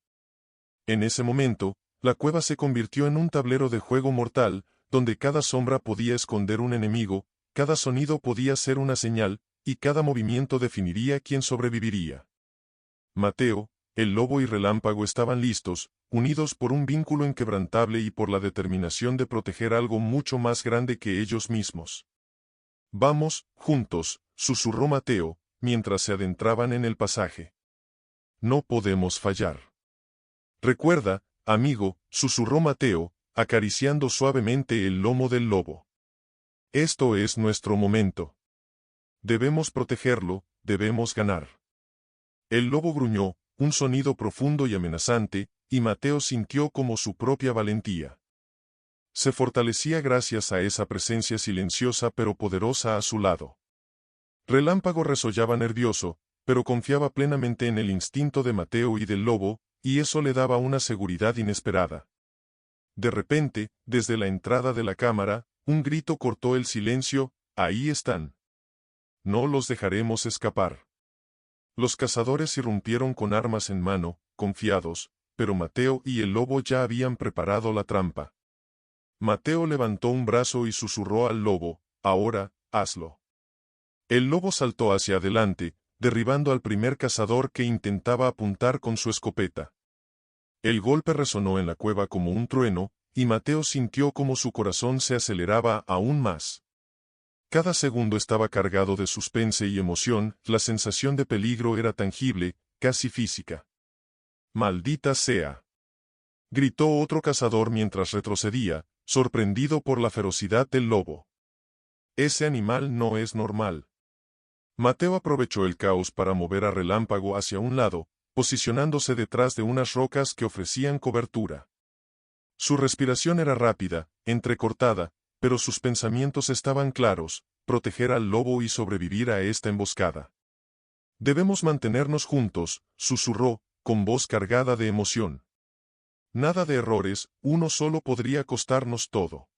En ese momento, la cueva se convirtió en un tablero de juego mortal, donde cada sombra podía esconder un enemigo, cada sonido podía ser una señal, y cada movimiento definiría quién sobreviviría. Mateo, el lobo y Relámpago estaban listos, unidos por un vínculo inquebrantable y por la determinación de proteger algo mucho más grande que ellos mismos. «Vamos, juntos», susurró Mateo, mientras se adentraban en el pasaje. «No podemos fallar. Recuerda, amigo, susurró Mateo, acariciando suavemente el lomo del lobo. Esto es nuestro momento. Debemos protegerlo, debemos ganar. El lobo gruñó, un sonido profundo y amenazante, y Mateo sintió como su propia valentía se fortalecía gracias a esa presencia silenciosa pero poderosa a su lado. Relámpago resollaba nervioso, pero confiaba plenamente en el instinto de Mateo y del lobo, y eso le daba una seguridad inesperada. De repente, desde la entrada de la cámara, un grito cortó el silencio: «¡Ahí están! No los dejaremos escapar». Los cazadores irrumpieron con armas en mano, confiados, pero Mateo y el lobo ya habían preparado la trampa. Mateo levantó un brazo y susurró al lobo: «Ahora, hazlo». El lobo saltó hacia adelante, derribando al primer cazador que intentaba apuntar con su escopeta. El golpe resonó en la cueva como un trueno, y Mateo sintió como su corazón se aceleraba aún más. Cada segundo estaba cargado de suspense y emoción, la sensación de peligro era tangible, casi física. «¡Maldita sea!», gritó otro cazador mientras retrocedía, sorprendido por la ferocidad del lobo. «Ese animal no es normal». Mateo aprovechó el caos para mover a Relámpago hacia un lado, posicionándose detrás de unas rocas que ofrecían cobertura. Su respiración era rápida, entrecortada, pero sus pensamientos estaban claros: proteger al lobo y sobrevivir a esta emboscada. «Debemos mantenernos juntos», susurró, con voz cargada de emoción. «Nada de errores, uno solo podría costarnos todo».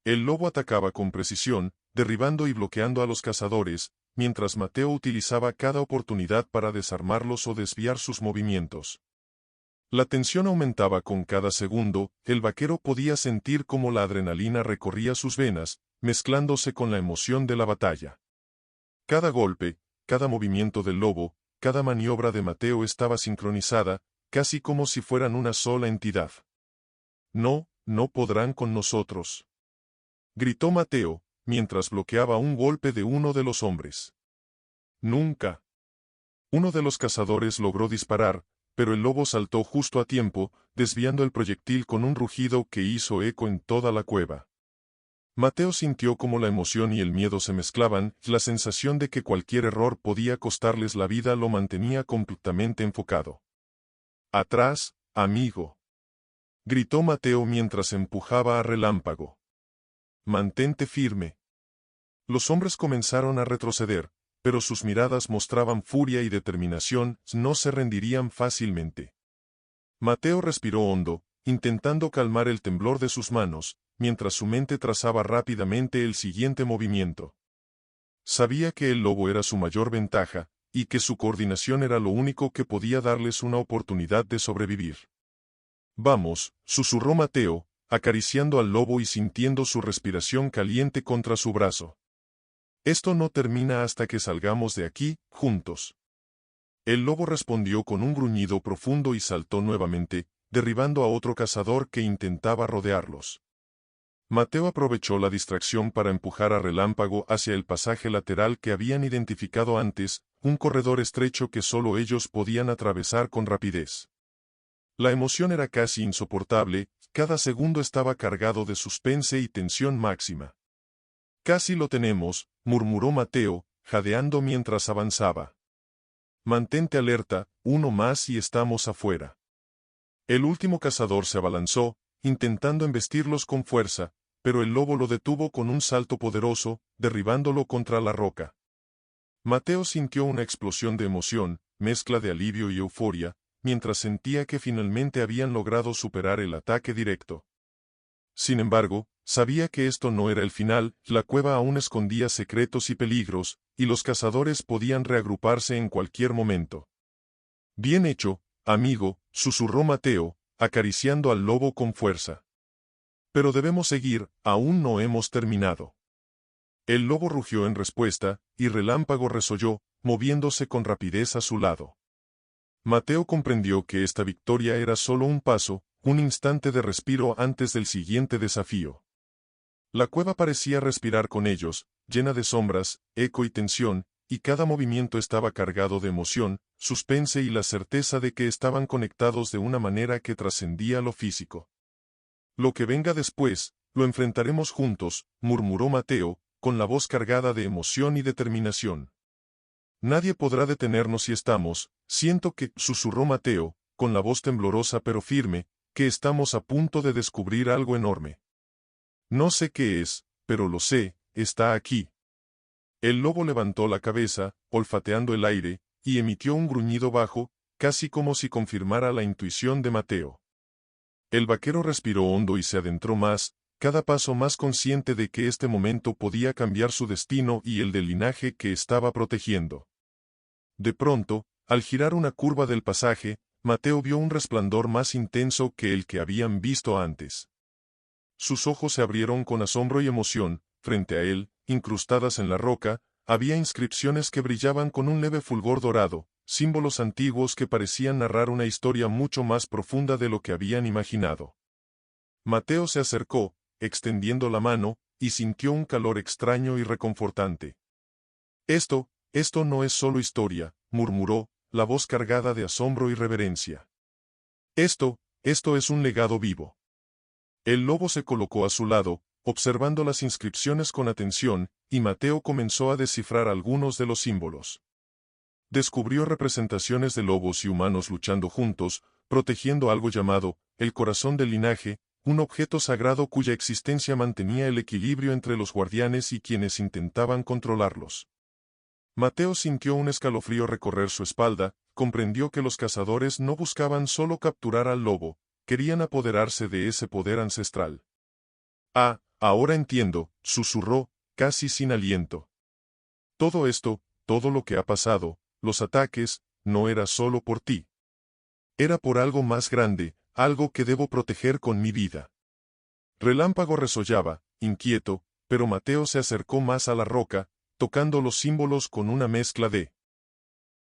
El lobo atacaba con precisión, derribando y bloqueando a los cazadores, mientras Mateo utilizaba cada oportunidad para desarmarlos o desviar sus movimientos. La tensión aumentaba con cada segundo, el vaquero podía sentir cómo la adrenalina recorría sus venas, mezclándose con la emoción de la batalla. Cada golpe, cada movimiento del lobo, cada maniobra de Mateo estaba sincronizada, casi como si fueran una sola entidad. «No, no podrán con nosotros», gritó Mateo, mientras bloqueaba un golpe de uno de los hombres. «Nunca». Uno de los cazadores logró disparar, pero el lobo saltó justo a tiempo, desviando el proyectil con un rugido que hizo eco en toda la cueva. Mateo sintió cómo la emoción y el miedo se mezclaban, la sensación de que cualquier error podía costarles la vida lo mantenía completamente enfocado. «Atrás, amigo», gritó Mateo mientras empujaba a Relámpago. «Mantente firme». Los hombres comenzaron a retroceder, pero sus miradas mostraban furia y determinación, no se rendirían fácilmente. Mateo respiró hondo, intentando calmar el temblor de sus manos, mientras su mente trazaba rápidamente el siguiente movimiento. Sabía que el lobo era su mayor ventaja, y que su coordinación era lo único que podía darles una oportunidad de sobrevivir. «Vamos», susurró Mateo, acariciando al lobo y sintiendo su respiración caliente contra su brazo. «Esto no termina hasta que salgamos de aquí, juntos». El lobo respondió con un gruñido profundo y saltó nuevamente, derribando a otro cazador que intentaba rodearlos. Mateo aprovechó la distracción para empujar a Relámpago hacia el pasaje lateral que habían identificado antes, un corredor estrecho que solo ellos podían atravesar con rapidez. La emoción era casi insoportable, cada segundo estaba cargado de suspense y tensión máxima. «Casi lo tenemos», murmuró Mateo, jadeando mientras avanzaba. «Mantente alerta, uno más y estamos afuera». El último cazador se abalanzó, intentando embestirlos con fuerza, pero el lobo lo detuvo con un salto poderoso, derribándolo contra la roca. Mateo sintió una explosión de emoción, mezcla de alivio y euforia, mientras sentía que finalmente habían logrado superar el ataque directo. Sin embargo, sabía que esto no era el final, la cueva aún escondía secretos y peligros, y los cazadores podían reagruparse en cualquier momento. «Bien hecho, amigo», susurró Mateo, acariciando al lobo con fuerza. «Pero debemos seguir, aún no hemos terminado». El lobo rugió en respuesta, y Relámpago resolló, moviéndose con rapidez a su lado. Mateo comprendió que esta victoria era solo un paso, un instante de respiro antes del siguiente desafío. La cueva parecía respirar con ellos, llena de sombras, eco y tensión, y cada movimiento estaba cargado de emoción, suspense y la certeza de que estaban conectados de una manera que trascendía lo físico. Lo que venga después, lo enfrentaremos juntos, murmuró Mateo, con la voz cargada de emoción y determinación. Nadie podrá detenernos si estamos, siento que, susurró Mateo, con la voz temblorosa pero firme, que estamos a punto de descubrir algo enorme. No sé qué es, pero lo sé, está aquí. El lobo levantó la cabeza, olfateando el aire, y emitió un gruñido bajo, casi como si confirmara la intuición de Mateo. El vaquero respiró hondo y se adentró más, cada paso más consciente de que este momento podía cambiar su destino y el del linaje que estaba protegiendo. De pronto, al girar una curva del pasaje, Mateo vio un resplandor más intenso que el que habían visto antes. Sus ojos se abrieron con asombro y emoción. Frente a él, incrustadas en la roca, había inscripciones que brillaban con un leve fulgor dorado, símbolos antiguos que parecían narrar una historia mucho más profunda de lo que habían imaginado. Mateo se acercó, extendiendo la mano, y sintió un calor extraño y reconfortante. Esto no es solo historia, murmuró, la voz cargada de asombro y reverencia. Esto es un legado vivo. El lobo se colocó a su lado, observando las inscripciones con atención, y Mateo comenzó a descifrar algunos de los símbolos. Descubrió representaciones de lobos y humanos luchando juntos, protegiendo algo llamado el corazón del linaje, un objeto sagrado cuya existencia mantenía el equilibrio entre los guardianes y quienes intentaban controlarlos. Mateo sintió un escalofrío recorrer su espalda, comprendió que los cazadores no buscaban solo capturar al lobo, querían apoderarse de ese poder ancestral. Ah, ahora entiendo, susurró, casi sin aliento. Todo esto, todo lo que ha pasado, los ataques, no era solo por ti. Era por algo más grande, algo que debo proteger con mi vida. Relámpago resollaba, inquieto, pero Mateo se acercó más a la roca, tocando los símbolos con una mezcla de